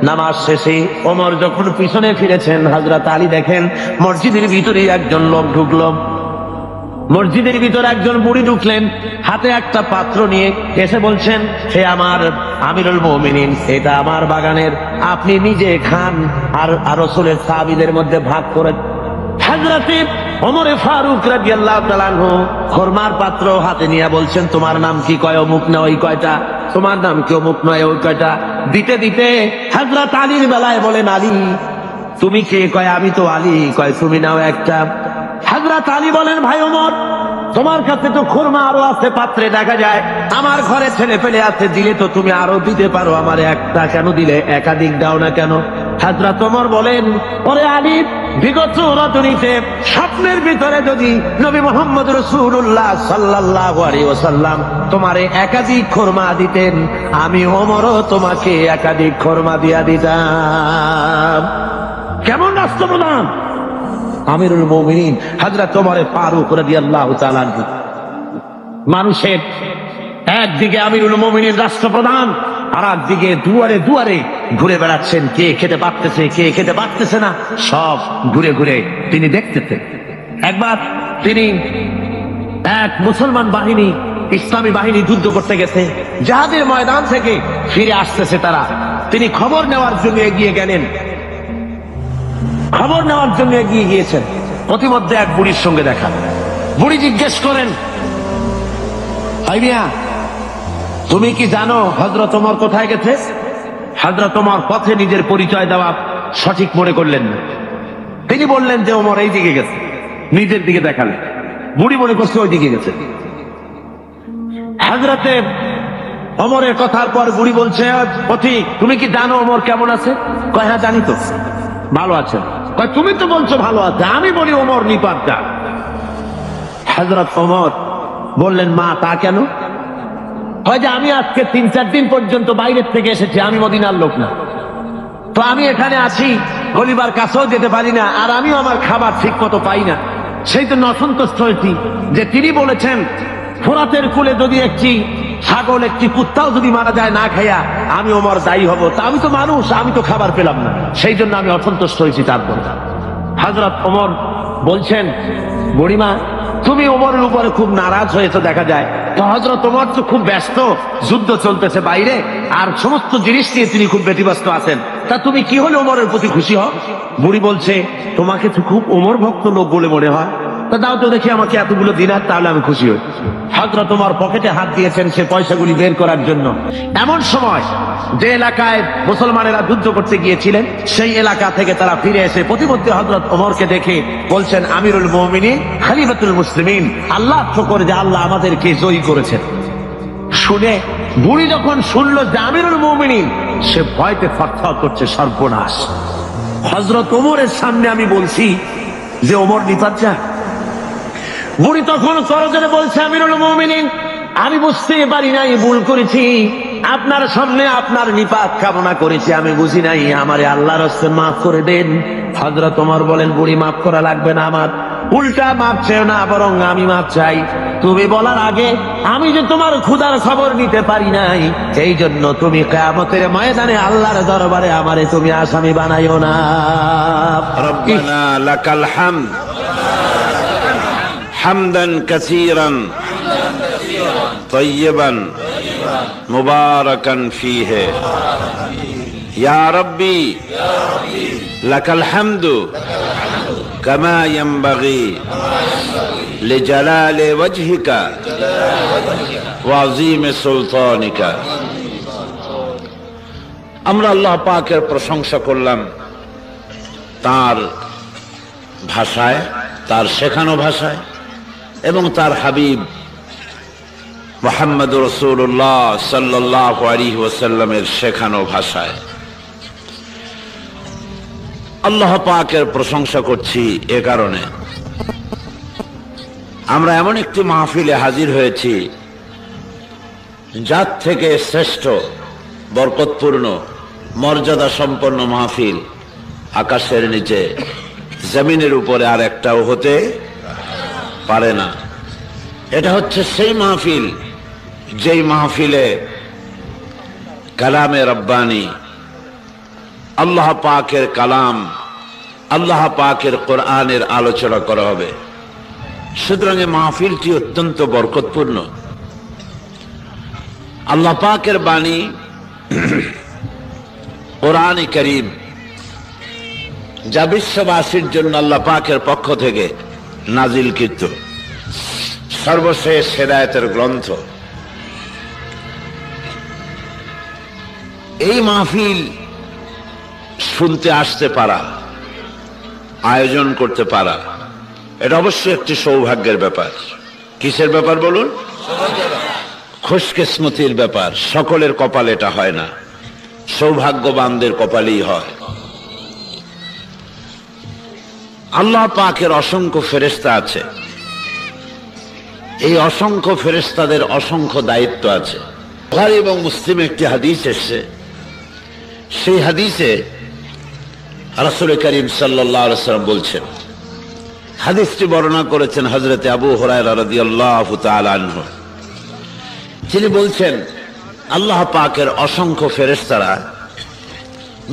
Speaker 1: নামাজ শেষে ওমর যখন পিছনে ফিরেছেন, হযরত আলী দেখেন মসজিদের ভিতরে একজন লোক ঢুকলো। মসজিদের ভিতরে একজন বুড়ি ঢুকলেন, হাতে একটা পাত্র নিয়ে এসে বলছেন, হে আমার আমিরুল মুমিনিন, এটা আমার বাগানের, আপনি নিজে খান আর রাসূলের সাহাবীদের মধ্যে ভাগ করে। হযরত ওমর ফারুক রাদিয়াল্লাহু তাআলা আনহু খোরমার পাত্র হাতে নিয়ে বলছেন, তোমার নাম কি? কয় অমুক না ওই কয়টা। তোমার নাম কি? অমুক নয় ওই কয়টা। দিতে দিতে হযরত আলীর বেলায় বলেন, আলী তুমি কে? কয় আমি তো আলী। কয় তুমি নাও 1টা। হযরত আলী বলেন, ভাই ওমর, তোমার কাছে তো খুরমা আরো আছে পাত্রে দেখা যায়, আমার ঘরে ছেলে পেলে আছে, দিলে তো তুমি আরো দিতে পারো, আমার 1টা কেন দিলে? একাধিক দাও না কেন? হযরত ওমর বলেন, ওরে আলী, বিগত রজনীতে স্বপ্নের ভিতরে যদি নবী মুহাম্মদ রাসূলুল্লাহ সাল্লাল্লাহু আলাইহি ওয়াসাল্লাম তোমারে একাধিক খুরমা দিতেন, আমি ওমরও তোমাকে একাধিক খুরমা দিয়া দিতাম। কেমন রাষ্ট্রপ্রধান! আমিরুল মুমিনিন হযরত ওমর ফারুক রাদিয়াল্লাহু তাআলা আনহু। মানুষের একদিকে আমিরুল মুমিনিন রাষ্ট্রপ্রধান, আর একদিকে দুয়ারে দুয়ারে ঘুরে বেড়াচ্ছেন, কে খেতে পারতেছে কে খেতে পারতেছে না, সব ঘুরে ঘুরে তিনি দেখতেছেন। একবার তিনি এক মুসলমান বাহিনী, ইসলামী বাহিনী যুদ্ধ করতে গেছে, জিহাদের ময়দান থেকে ফিরে আসতেছে তারা। তিনি খবর নেওয়ার জন্য এগিয়ে গেলেন, খবর নেওয়ার জন্য এগিয়ে গিয়েছেন। প্রতিমধ্যে এক বুড়ির সঙ্গে দেখা। বুড়ি জিজ্ঞেস করেন, ভাই মিয়া তুমি কি জানো হযরত ওমর কোথায় গেছে? হযরত ওমর পথে নিজের পরিচয় দেওয়া সঠিক মনে করলেন না। তিনি বললেন যে ওমর এই দিকে গেছে, নিজের দিকে দেখালেন। বুড়ি মনে করছে ওই দিকে গেছে। হযরতে ওমরের কথার পর বুড়ি বলছে, পথিক তুমি কি জানো ওমর কেমন আছে? কয় হ্যাঁ জানি তো, ভালো আছে। কয় তুমি তো বলছো ভালো আছে, আমি বলি ওমর নিপাতটা। হযরত ওমর বললেন, মা তা কেন? হয় যে আমি আজকে 3-4 দিন পর্যন্ত বাইরের থেকে এসেছি, আমি মদিনার লোক না, তো আমি এখানে আছি, গলিবার কাছেও যেতে পারি না, আর আমিও আমার খাবার ঠিক মতো পাই না। সেই জন্য অসন্তুষ্ট হয়েছি যে তিনি বলেছেন ফোরাতের কুলে যদি একটি ছাগল একটি কুত্তাও যদি মারা যায় না খাইয়া, আমি ওমর দায়ী হব। তা আমি তো মানুষ, আমি তো খাবার পেলাম না, সেই জন্য আমি অসন্তুষ্ট হয়েছি। তারপর হযরত ওমর বলছেন, বুড়িমা তুমি ওমরের উপরে খুব নারাজ হয়েছে দেখা যায়। তো হযরত ওমর তো খুব ব্যস্ত, যুদ্ধ চলতেছে বাইরে, আর সমস্ত জিনিস নিয়ে তিনি খুব ব্যতিব্যস্ত আছেন। তা তুমি কি হলে ওমরের প্রতি খুশি হও? বুড়ি বলছে, তোমাকে তো খুব ওমর ভক্ত লোক বলে মনে হয়, তা দাও তো দেখি আমাকে এতগুলো দিনার, তাহলে আমি খুশি হই। হযরত ওমর পকেটে হাত দিয়েছেন সে পয়সাগুলি বের করার জন্য। এমন সময় যে এলাকায় মুসলমানেরা যুদ্ধ করতে গিয়েছিলেন, সেই এলাকা থেকে তারা ফিরে এসে প্রতিমধ্যে হযরত ওমরকে দেখে বলছেন, আমিরুল মুমিনিন খলিফাতুল মুসলিমিন, আল্লাহ শুকর যে আল্লাহ আমাদেরকে জয়ী করেছেন। শুনে বুড়ি যখন শুনলো যে আমিরুল মুমিনিন, সে ভয়তে থরথর করছে, সর্বনাশ, হযরত ওমরের সামনে আমি বলছি যে ওমর নিপাত যা। বুড়ি তখন করজোরে বলছে, আমিরুল মুমিনিন আমি বুঝতে পারি নাই, ভুল করেছি, আপনার সামনে আপনার নিপাত কামনা করেছি, আমি বুঝি নাই, আমারে আল্লাহর রাস্তে মাফ করে দেন। হযরত ওমর বলেন, বুড়ি মাফ করা লাগবে না, আমার উল্টা মাফ চাও না, বরং আমি মাফ চাই। তুমি বলার আগে আমি যে তোমার ক্ষুধার খবর নিতে পারি নাই, এই জন্য তুমি কিয়ামতের ময়দানে আল্লাহর দরবারে আমারে তুমি আসামি বানাইও না।
Speaker 2: রব্বানা লাকাল হামদ হামদান কাসীরান তাইয়িবান মুবারাকান ফীহি ইয়া রাব্বি লাকাল হামদু কামা ইয়ানবাগি লিজালালি ওয়াজহিকা ওয়া আযীমি সুলতানিকা। আমরা আল্লাহ পাকের প্রশংসা করলাম তার ভাষায়, তার শেখানো ভাষায়, এবং তার হাবিব মুহাম্মদুর রাসূলুল্লাহ সাল্লাল্লাহু আলাইহি ওয়াসাল্লামের শেখানো ভাষায়। আল্লাহ পাকের প্রশংসা করছি এ কারণে, আমরা এমন একটি মাহফিলে হাজির হয়েছি যার থেকে শ্রেষ্ঠ, বরকতপূর্ণ, মর্যাদা সম্পন্ন মাহফিল আকাশের নিচে, জমিনের উপরে আর একটাও হতে পারে না। এটা হচ্ছে সেই মাহফিল যেই মাহফিলে কালামে রব্বানি, আল্লাহ পাকের কালাম, আল্লাহ পাকের কোরআনের আলোচনা করা হবে। সুতরাং এই মাহফিলটি অত্যন্ত বরকতপূর্ণ। আল্লাহ পাকের বাণী কোরআনে কারীম, যা বিশ্ববাসীর জন্য আল্লাহ পাকের পক্ষ থেকে নাজিলকৃত সর্বশেষ হেদায়েতের গ্রন্থ। এই মাহফিল শুনতে আসতে পারা, আয়োজন করতে পারা, এটা অবশ্যই একটি সৌভাগ্যের ব্যাপার। কিসের ব্যাপার বলুন? খুশকিসমতির ব্যাপার। সকলের কপালে এটা হয় না, সৌভাগ্যবানদের কপালেই হয়। আল্লাহ পাকের অসংখ্য ফেরেশতা আছে, এই অসংখ্য ফেরেশতাদের অসংখ্য দায়িত্ব আছে। বুখারী এবং মুসলিমে একটি হাদিস এসেছে, সেই হাদিসে রাসূল করিম সাল্লাল্লাহু আলাইহি ওয়াসাল্লাম বলছেন, হাদিসটি বর্ণনা করেছেন হযরত আবু হুরায়রা রাদিয়াল্লাহু তাআলা আনহু। তিনি বলছেন, আল্লাহ পাকের অসংখ্য ফেরেশতারা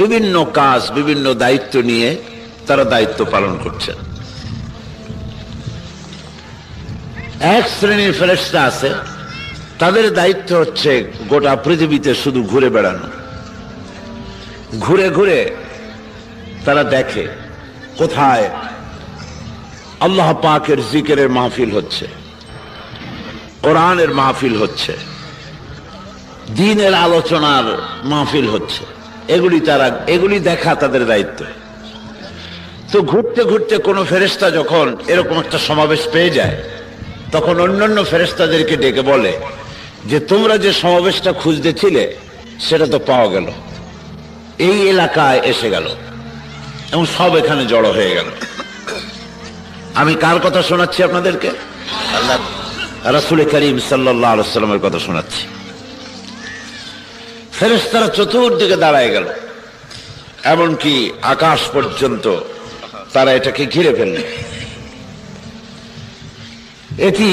Speaker 2: বিভিন্ন কাজ, বিভিন্ন দায়িত্ব নিয়ে তারা দায়িত্ব পালন করছেন। এক শ্রেণীর ফেরেশতা আছে, তাদের দায়িত্ব হচ্ছে গোটা পৃথিবীতে শুধু ঘুরে বেড়ানো। ঘুরে ঘুরে তারা দেখে কোথায় আল্লাহ পাকের জিকিরের মাহফিল হচ্ছে, কোরআনের মাহফিল হচ্ছে, দ্বীনের আলোচনার মাহফিল হচ্ছে, এগুলি দেখা তাদের দায়িত্ব। তো ঘুরতে ঘুরতে কোনো ফেরেশতা যখন এরকম একটা সমাবেশ পেয়ে যায়, তখন অন্যান্য ফেরেশতাদেরকে ডেকে বলে যে তোমরা যে সমাবেশটা খুঁজতেছিলে সেটা তো পাওয়া গেল, এই এলাকায় এসে গেল, এবং সব এখানে জড়ো হয়ে গেল। আমি কার কথা শোনাচ্ছি আপনাদেরকে? রাসূল করিম সাল্লাল্লাহু আলাইহি ওয়াসাল্লামের কথা শোনাচ্ছি। ফেরেশতারা চতুর্দিকে দাঁড়ায় গেল, এমনকি আকাশ পর্যন্ত তারা এটাকে ঘিরে ফেলল। এটি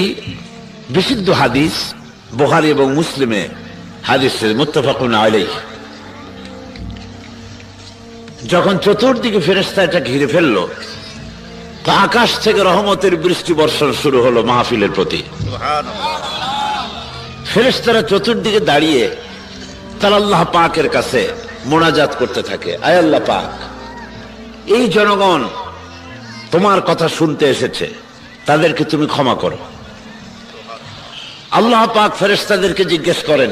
Speaker 2: বিশুদ্ধ হাদিস, বুখারী এবং মুসলিমে হাদিসের মুত্তাফাকুন আলাইহ। যখন চতুর্দিকে ফেরেশতা এটা ঘিরে ফেলল, তো আকাশ থেকে রহমতের বৃষ্টি বর্ষণ শুরু হলো মাহফিলের প্রতি। ফেরেশতারা চতুর্দিকে দাঁড়িয়ে তারা আল্লাহ পাকের কাছে মোনাজাত করতে থাকে, আয় আল্লাহ পাক, এই জনগণ তোমার কথা শুনতে এসেছে, তাদেরকে তুমি ক্ষমা করো। আল্লাহ পাক ফেরেশতাদেরকে জিজ্ঞেস করেন,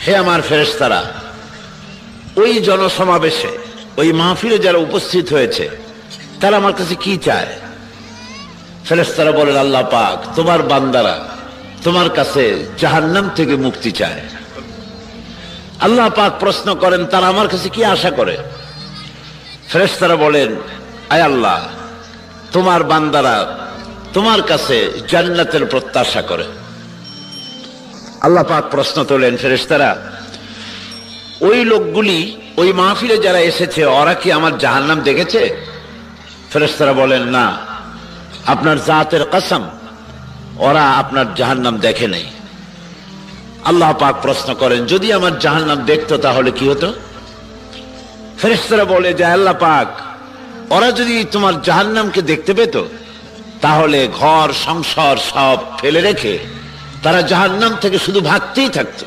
Speaker 2: হে আমার ফেরেশতারা, ওই জনসমাবেশে ওই মাহফিলে যারা উপস্থিত হয়েছে তারা আমার কাছে কি চায়? ফেরেশতারা বলেন, আল্লাহ পাক, তোমার বান্দারা তোমার কাছে জাহান্নাম থেকে মুক্তি চায়। আল্লাহ পাক প্রশ্ন করেন, তারা আমার কাছে কি আশা করে? ফেরেশতারা বলেন, আয় আল্লাহ, তোমার বান্দারা তোমার কাছে জান্নাতের প্রত্যাশা করে। আল্লাহ পাক প্রশ্ন তোলেন, ফেরেশতারা, ওই লোকগুলি ওই মাহফিলে যারা এসেছে ওরা কি আমার জাহান্নাম দেখেছে? ফেরেশতারা বলেন, না, আপনার জাতের কসম, ওরা আপনার জাহান্নাম দেখে নাই। আল্লাহ পাক প্রশ্ন করেন, যদি আমার জাহান্নাম দেখতো তাহলে কি হতো? ফেরেশতারা বলে যে, আল্লাহ পাক, ওরা যদি তোমার জাহান্নামকে দেখতে পেত তাহলে ঘর সংসার সব ফেলে রেখে তারা জাহান্নাম থেকে শুধু ভাগতেই থাকতো,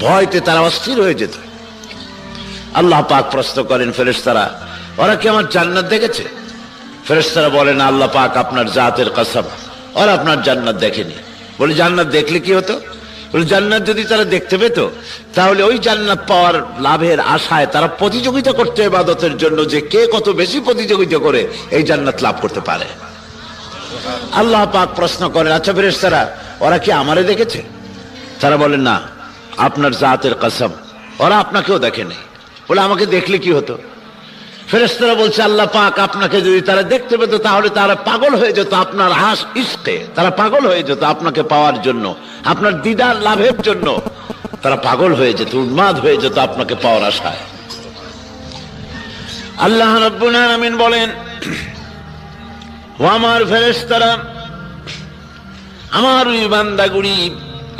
Speaker 2: ভয়তে তারা অস্থির হয়ে যেত। আল্লাহ পাক প্রশ্ন করেন, ফেরেশতারা, ওরা কি আমার জান্নাত দেখেছে? ফেরেশতারা বলেন, আল্লাহ পাক, আপনার জাতের কসম, ওরা আপনার জান্নাত দেখেনি। বলে, জান্নাত দেখলে কি হতো? বলে, জান্নাত যদি তারা দেখতে পেত তাহলে ওই জান্নাত পাওয়ার লাভের আশায় তারা প্রতিযোগিতা করতে ইবাদতের জন্য, যে কে কত বেশি প্রতিযোগিতা করে এই জান্নাত লাভ করতে পারে। আল্লাহ পাক প্রশ্ন করেন, আচ্ছা ফেরেশতারা, ওরা কি আমারে দেখেছে? তারা বলেন, না, আপনার জাতের কসম, ওরা আপনাকেও দেখেনি। বলে, আমাকে দেখলে কি হতো? ফেরেশতারা বলছে, আল্লাহ পাক, আপনাকে যদি তারা দেখতে পেত তাহলে তারা পাগল হয়ে যেত আপনার ইশকে, তারা পাগল হয়ে যেত আপনাকে পাওয়ার জন্য, আপনার দিদার লাভের জন্য তারা পাগল হয়ে যেত, উন্মাদ হয়ে যেত আপনাকে পাওয়ার আশায়। আল্লাহ রাব্বুল আলামিন বলেন, ও আমার ফেরেশতারা, আমার ওই বান্দাগুলি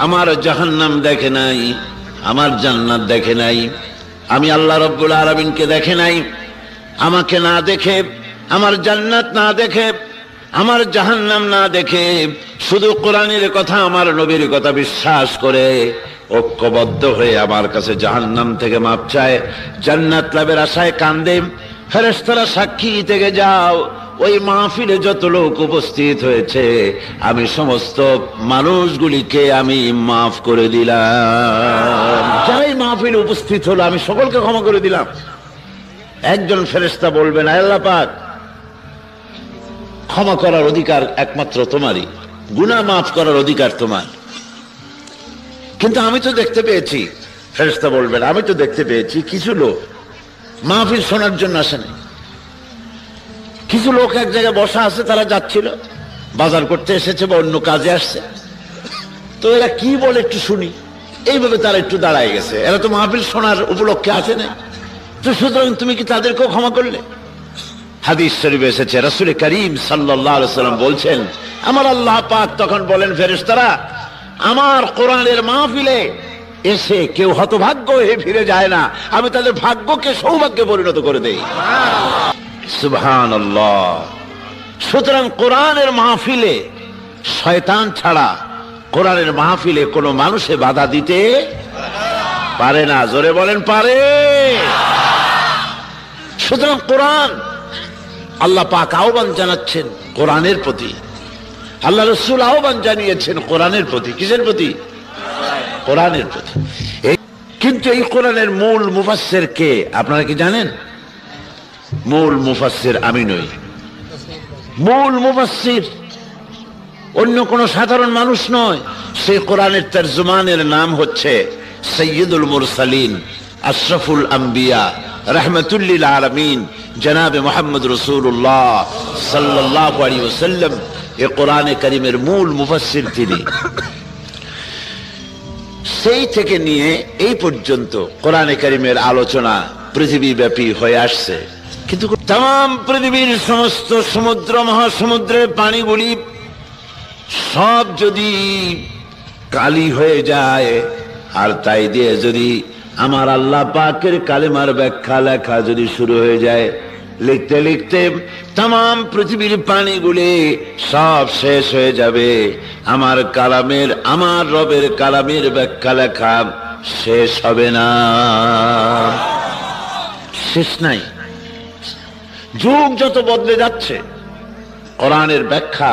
Speaker 2: আমার জাহান্নাম দেখে নাই, আমার জান্নাত দেখে নাই, আমি আল্লাহ রাব্বুল আলামিনকে দেখে নাই। আমাকে না দেখে, আমার জান্নাত না দেখে, আমার জাহান্নাম না দেখে, শুধু কোরআনের কথা, আমার নবীর কথা বিশ্বাস করে ঐক্যবদ্ধ হয়ে আমার কাছে জাহান্নাম থেকে মাপ চায়, জান্নাত লাভের আশায় কান্দে। ফেরেশতারা সাক্ষী থেকে যাও, ওই মাহফিলে যত লোক উপস্থিত হয়েছে আমি সমস্ত মানুষগুলিকে আমি মাফ করে দিলাম। যারাই মাহফিলে উপস্থিত হলো আমি সকলকে ক্ষমা করে দিলাম। একজন ফেরেশতা বলবেন, আল্লাহ পাক, ক্ষমা করার অধিকার একমাত্র তোমারই, গুনাহ মাফ করার অধিকার তোমার, কিন্তু আমি তো দেখতে পেয়েছি। ফেরেশতা বলবেন, আমি তো দেখতে পেয়েছি কিছু লোক মাহফিল শোনার জন্য আসেনি, কিছু লোক এক জায়গায় বসা আছে, তারা যাচ্ছিল, বাজার করতে এসেছে বা অন্য কাজে আসছে, তো এরা কি বলে একটু শুনি, এইভাবে তারা একটু দাঁড়ায় গেছে, এরা তো মাহফিল শোনার উপলক্ষে আসে না, তো সুতরাং তুমি কি তাদেরকেও ক্ষমা করলে? হাদিস শরীফে এসেছে, রাসূল করিম সাল্লাল্লাহু আলাইহি ওয়াসাল্লাম বলছেন, আমার আল্লাহ পাক তখন বলেন, ফেরেশতারা, আমার কোরআনের মাহফিলে এসে কেউ হতভাগ্য হয়ে ফিরে যায় না, আমি তাদের ভাগ্যকে সৌভাগ্যে পরিণত করে দেই। সুবহানাল্লাহ। সুতরাং কোরআনের মাহফিলে শয়তান ছাড়া কোরআনের মাহফিলে কোনো মানুষে বাধা দিতে পারে না। জোরে বলেন, পারে। সুতরাং কোরআন, আল্লাহ পাক আহ্বান জানাচ্ছেন কোরআনের প্রতি, আল্লাহ রাসূল আহ্বান জানিয়েছেন কোরআনের প্রতি। কিসের প্রতি? কোরআনের প্রতি। কিন্তু এই কোরআনের মূল মুফাসসির কে আপনারা কি জানেন? মূল মুফাসসির আমি নই। মূল মুফাসসির অন্য কোন সাধারণ মানুষ নয়। সেই কোরআনের তরজমানের নাম হচ্ছে সৈয়দুল মুরসালিন, আশরাফুল আম্বিয়া, রাহমাতুল লিল আলামিন, জনাবে মুহাম্মদ রাসূলুল্লাহ সাল্লাল্লাহু আলাইহি ওয়াসাল্লাম। এই কোরআনে কারীমের মূল মুফাসসির তিনি। সেই থেকে নিয়ে এই পর্যন্ত কোরআনে কারীমের আলোচনা পৃথিবীব্যাপী হয়ে আসছে। কিন্তু তাম পৃথিবীর সমস্ত সমুদ্র মহাসমুদ্রের পানিগুলি সব যদি কালি হয়ে যায়, আর তাই দিয়ে যদি আমার আল্লাহ পাকের কালেমার ব্যাখ্যা লেখা যদি শুরু হয়ে যায়, লিখতে লিখতে তাম পৃথিবীর পানিগুলি সব শেষ হয়ে যাবে, আমার কালামের, আমার রবের কালামের ব্যাখ্যা লেখা শেষ হবে না, শেষ নাই। যুগ যত বদলে যাচ্ছে, কোরআনের ব্যাখ্যা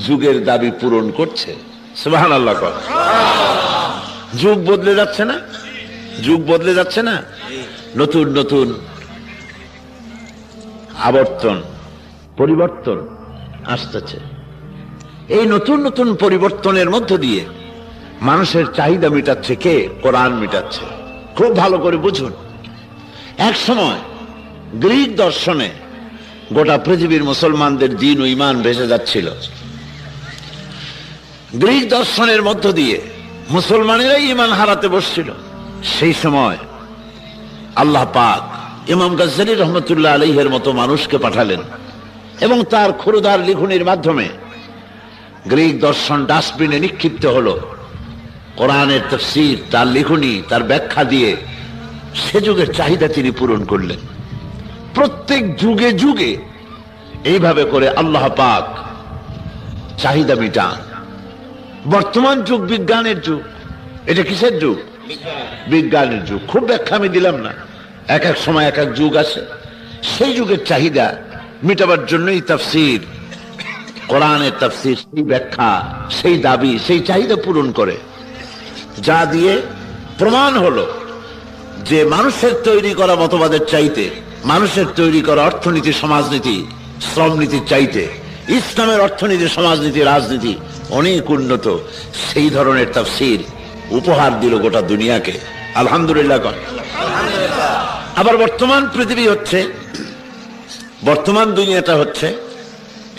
Speaker 2: যুগের দাবি পূরণ করছে। সুবহানাল্লাহ। যুগ বদলে যাচ্ছে না? যুগ বদলে যাচ্ছে না? নতুন নতুন আবর্তন, পরিবর্তন আসতেছে। এই নতুন নতুন পরিবর্তনের মধ্য দিয়ে মানুষের চাহিদা মিটাচ্ছে কে? কোরআন মিটাচ্ছে। খুব ভালো করে বুঝুন। এক সময় গ্রিক দর্শনে গোটা পৃথিবীর মুসলমানদের দ্বীন ও ঈমান ভেসে যাচ্ছিল। গ্রিক দর্শনের মধ্য দিয়ে মুসলমানেরাই ঈমান হারাতে বসছিল। সেই সময় আল্লাহ পাক ইমাম গাজ্জালী রহমতুল্লাহ আলাইহির মতো মানুষকে পাঠালেন এবং তার ক্ষুরধার লিখনির মাধ্যমে গ্রিক দর্শন ডাস্টবিনে নিক্ষিপ্ত হলো। কোরআনের তাফসীর, তার লিখনি, তার ব্যাখ্যা দিয়ে সে যুগের চাহিদা তিনি পূরণ করলেন। প্রত্যেক যুগে যুগে এইভাবে করে আল্লাহ পাক চাহিদা মিটান। বর্তমান যুগ বিজ্ঞানের যুগ। এটা কিসের যুগ? বিজ্ঞানের যুগ। খুব ব্যাখ্যা আমি দিলাম না, এক এক সময় এক এক যুগ আছে। সেই যুগের চাহিদা মিটাবার জন্যই তাফসীর, কোরআনের তাফসীর, সেই ব্যাখ্যা, সেই দাবি, সেই চাহিদা পূরণ করে। যা দিয়ে প্রমাণ হলো যে মানুষের তৈরি করা মতবাদের চাইতে, মানুষের তৈরি করা অর্থনীতি, সমাজনীতি, শ্রমনীতির চাইতে ইসলামের অর্থনীতি, সমাজনীতি, রাজনীতি অনেক উন্নত। সেই ধরনের তাফসীর উপহার দিল গোটা দুনিয়াকে। আলহামদুলিল্লাহ। আবার বর্তমান পৃথিবী হচ্ছে, বর্তমান দুনিয়াটা হচ্ছে,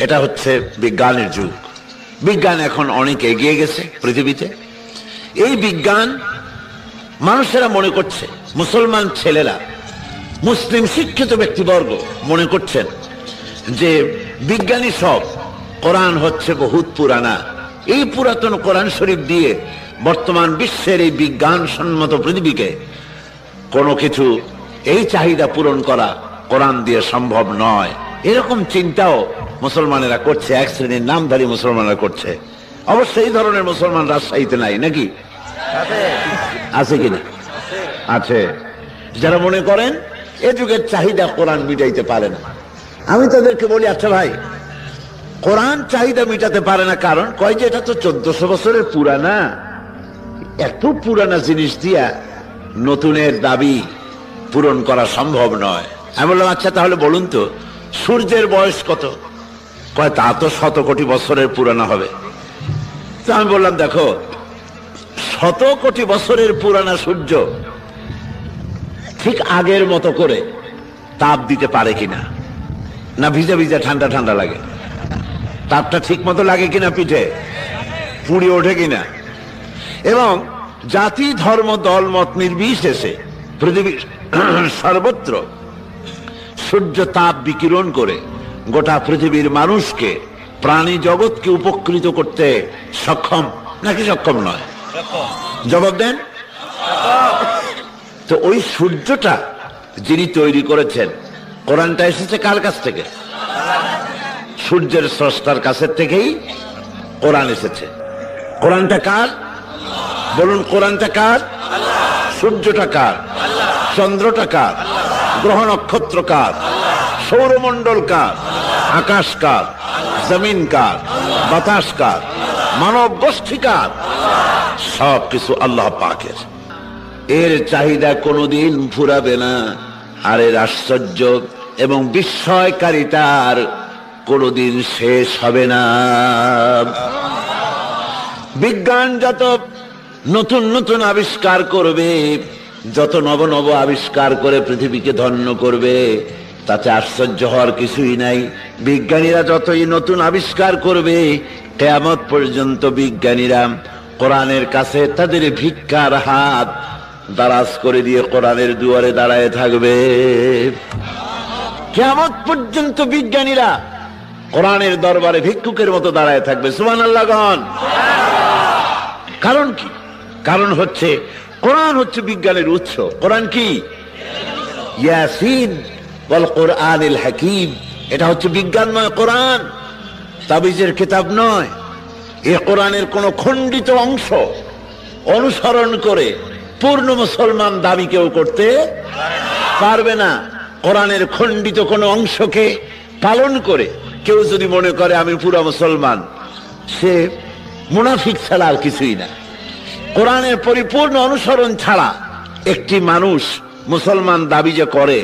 Speaker 2: এটা হচ্ছে বিজ্ঞানের যুগ। বিজ্ঞান এখন অনেক এগিয়ে গেছে পৃথিবীতে। এই বিজ্ঞান মানুষেরা মনে করছে, মুসলমান ছেলেরা, মুসলিম শিক্ষিত ব্যক্তিবর্গ মনে করছেন যে বিজ্ঞানী সব, কোরআন হচ্ছে বহুত পুরানা। এই পুরাতন কোরআন শরীফ দিয়ে বর্তমান বিশ্বের এই বিজ্ঞান সম্মত পৃথিবীকে কোনো কিছু, এই চাহিদা পূরণ করা কোরআন দিয়ে সম্ভব নয়। এরকম চিন্তাও মুসলমানেরা করছে, এক শ্রেণীর নামধারী মুসলমানেরা করছে। অবশ্য এই ধরনের মুসলমান রাজশাহীতে নাই, নাকি আছে কিনা? আছে। যারা মনে করেন এ যুগের চাহিদা কোরআন মিটাইতে পারে না। আমি তাদেরকে বলি, আচ্ছা ভাই, কোরআন চাহিদা মিটাতে পারে না কারণ কয় যে এটা তো 1400 বছরের পুরানা। এত পুরানা জিনিস দিয়া নতুনের দাবি পূরণ করা সম্ভব নয়। আমি বললাম, আচ্ছা তাহলে বলুন তো সূর্যের বয়স কত? কয় তা তো 100 কোটি বছরের পুরানা হবে। তো আমি বললাম, দেখো 100 কোটি বছরের পুরানা সূর্য ঠিক আগের মতো করে তাপ দিতে পারে কিনা, না ভিজা ভিজা ঠান্ডা ঠান্ডা লাগে? তাপটা ঠিক মতো লাগে কিনা, পিঠে পুড়ে ওঠে কিনা? এবং জাতি, ধর্ম, দল, মত নির্বিশেষে পৃথিবীর সর্বত্র সূর্য তাপ বিকিরণ করে গোটা পৃথিবীর মানুষকে, প্রাণী জগৎকে উপকৃত করতে সক্ষম নাকি সক্ষম নয়? জবাব দেন। তো ওই সূর্যটা যিনি তৈরি করেছেন, কোরআনটা এসেছে কার কাছ থেকে? সূর্যের স্রষ্টার কাছের থেকেই কোরআন এসেছে। কোরআনটা কার? বলুন, কোরআনটা কার? সূর্যটা কার? চন্দ্রটা কার? গ্রহ নক্ষত্র কার? সৌরমণ্ডল কার? আকাশ কার? জমিন কার? বাতাস কার? মানব গোষ্ঠী কার? সব কিছু আল্লাহ পাকের। এর চাহিদা কোনোদিন ফুরাবে না, আর এর আশ্চর্য এবং বিস্ময়কারিতার কোনোদিন শেষ হবে না। বিজ্ঞান যত নতুন নতুন আবিষ্কার করবে, যত নব নব আবিষ্কার করে পৃথিবীকে ধন্য করবে, তাতে আশ্চর্য হওয়ার কিছুই নাই। বিজ্ঞানীরা যতই নতুন আবিষ্কার করবে, কিয়ামত পর্যন্ত বিজ্ঞানীরা কোরআনের কাছে তাদের ভিক্ষার হাত দারাজ করে দিয়ে কোরআনের দুয়ারে দাঁড়ায় থাকবে। কিয়ামত পর্যন্ত বিজ্ঞানীরা কোরআনের দরবারে ভিক্ষুকের মতো দাঁড়ায় থাকবে। সুবহানাল্লাহ গণ। কারণ কি? কারণ হচ্ছে কোরআন হচ্ছে বিজ্ঞানের উৎস। কোরআন কি? ইয়াসিন ওয়াল কোরআনিল হাকিম। এটা হচ্ছে বিজ্ঞানময় কোরআন, তাবিজের কিতাব নয়। এই কোরআনের কোন খণ্ডিত অংশ অনুসরণ করে পূর্ণ মুসলমান দাবি কেউ করতে পারবে না। কোরআনের খণ্ডিত কোন অংশকে পালন করে কেউ যদি মনে করে আমি পুরো মুসলমান, সে মুনাফিক ছাড়া আর কিছুই না। কোরআনের পরিপূর্ণ অনুসরণ ছাড়া একটি মানুষ মুসলমান দাবি যে করে,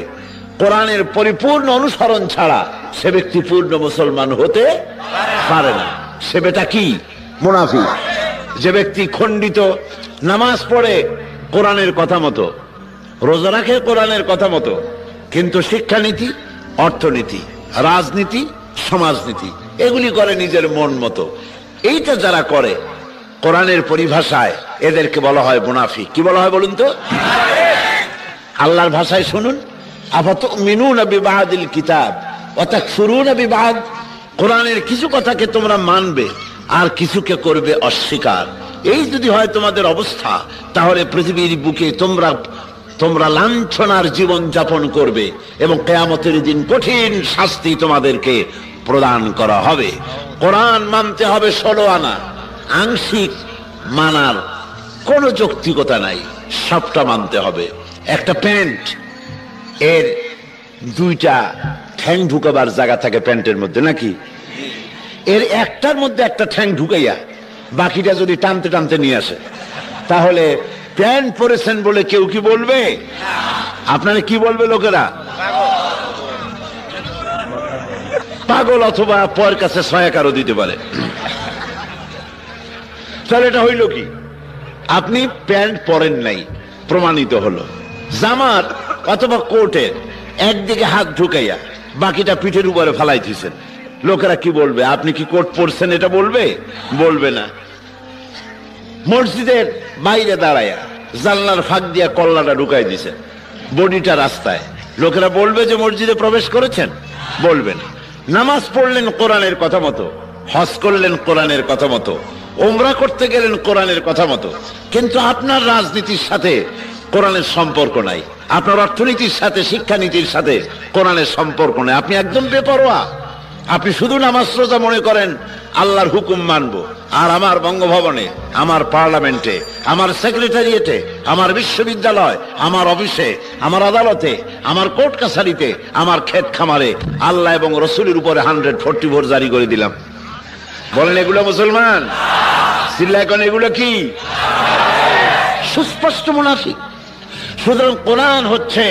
Speaker 2: কোরআনের পরিপূর্ণ অনুসরণ ছাড়া সে ব্যক্তি পূর্ণ মুসলমান হতে পারে না। সে বেটা কি? মুনাফিক। যে ব্যক্তি খণ্ডিত নামাজ পড়ে কোরআনের কথা মতো, রোজা রাখে কোরআনের কথা মতো, কিন্তু শিক্ষানীতি, অর্থনীতি, রাজনীতি, সমাজনীতি এগুলি করে নিজের মন মতো, এইটা যারা করে কোরআনের পরিভাষায় এদেরকে বলা হয় মুনাফিক। কি বলা হয় বলুন তো? আল্লাহর ভাষায় শুনুন, আফাতুমিনুনা বিবাদিল কিতাব ওয়া তাকফুরুনা বিবাদ। কোরআনের কিছু কথাকে তোমরা মানবে আর কিছুকে করবে অস্বীকার। এই যদি হয় তোমাদের অবস্থা, তাহলে পৃথিবীর বুকে তোমরা লাঞ্ছনার জীবন যাপন করবে এবং কিয়ামতের দিন কঠিন শাস্তি তোমাদেরকে প্রদান করা হবে। কোরআন মানতে হবে 16 আনা। আংশিক মানার কোনো যৌক্তিকতা নাই, সবটা মানতে হবে। একটা প্যান্ট, এর 2টা ঠ্যাং ঢুকাবার জায়গা থাকে প্যান্টের মধ্যে, নাকি? এর একটার মধ্যে একটা ঠ্যাং ঢুকাইয়া বাকিটা যদি টানতে টানতে নিয়ে আসে, তাহলে প্যান্ট পরেছেন বলে কেউ কি বলবে? আপনারা কি বলবে লোকেরা? পাগল, অথবা পরের কাছে সহায়কারও দিতে পারে। তাহলে এটা হইল কি? আপনি প্যান্ট পরেন নাই, প্রমাণিত হলো। জামার অথবা কোটের একদিকে হাত ঢুকাইয়া বাকিটা পিঠের উপরে ফালাই দিয়েছেন, লোকেরা কি বলবে? আপনি কি কোট পরছেন এটা বলবে? বলবে না। মসজিদের বাইরে দাঁড়াইয়া জানলার ফাঁক দিয়া কল্লাটা ঢুকাই দিয়েছেন, বডিটা রাস্তায়, লোকেরা বলবে যে মসজিদে প্রবেশ করেছেন? বলবে না। নামাজ পড়লেন কোরআনের কথা মতো, হজ করলেন কোরআনের কথা মতো, উমরা করতে গেলেন কোরআনের কথা মতো, কিন্তু আপনার রাজনীতির সাথে কোরআনের সম্পর্ক নাই, আপনার অর্থনীতির সাথে, শিক্ষানীতির সাথে কোরআনের সম্পর্ক নাই। আপনি একদম বেপরোয়া। আপনি শুধু নামাজ রোজা মনে করেন আল্লাহর হুকুম মানবো, আর আমার বঙ্গভবনে, আমার পার্লামেন্টে, আমার সেক্রেটারিয়েটে, আমার বিশ্ববিদ্যালয়, আমার অফিসে, আমার আদালতে, আমার কোর্ট কাছারিতে, আমার ক্ষেত খামারে আল্লাহ এবং রসুলের উপরে 144 জারি করে দিলাম। বলেন এগুলো মুসলমান? চিল্লায় কোন এগুলো কি? সুস্পষ্ট মুনাফিক। সুতরাং কোরআন হচ্ছে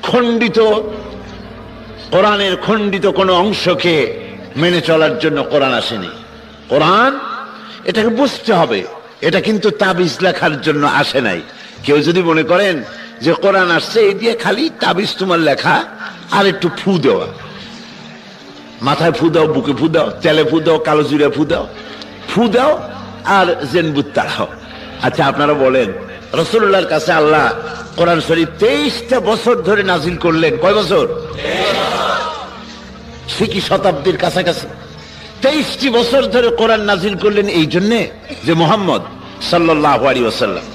Speaker 2: খণ্ডিত, কোরআনের খণ্ডিত কোন অংশকে মেনে চলার জন্য কোরআন আসেনি। কোরআন এটাকে বুঝতে হবে, এটা কিন্তু তাবিজ লেখার জন্য আসে নাই। কেউ যদি মনে করেন যে কোরআন আসছে এই দিয়ে খালি তাবিজ তোমার লেখা আর একটু ফু দেওয়া, মাথায় ফু দাও, বুকে ফু দাও, তেলে ফু দাও, কালো জিরে ফু দাও আর জেনবুত তাড়াও। আচ্ছা আপনারা বলেন, রাসূলুল্লাহর কাছে আল্লাহ কোরআন শরীফ 23টা বছর ধরে নাজিল করলেন। কয় বছর? সে কি শতাব্দীর কাছাকাছি? 23টি বছর ধরে কোরআন নাজিল করলেন এই জন্যে যে মুহাম্মদ সাল্লাল্লাহু আলাইহি ওয়াসাল্লাম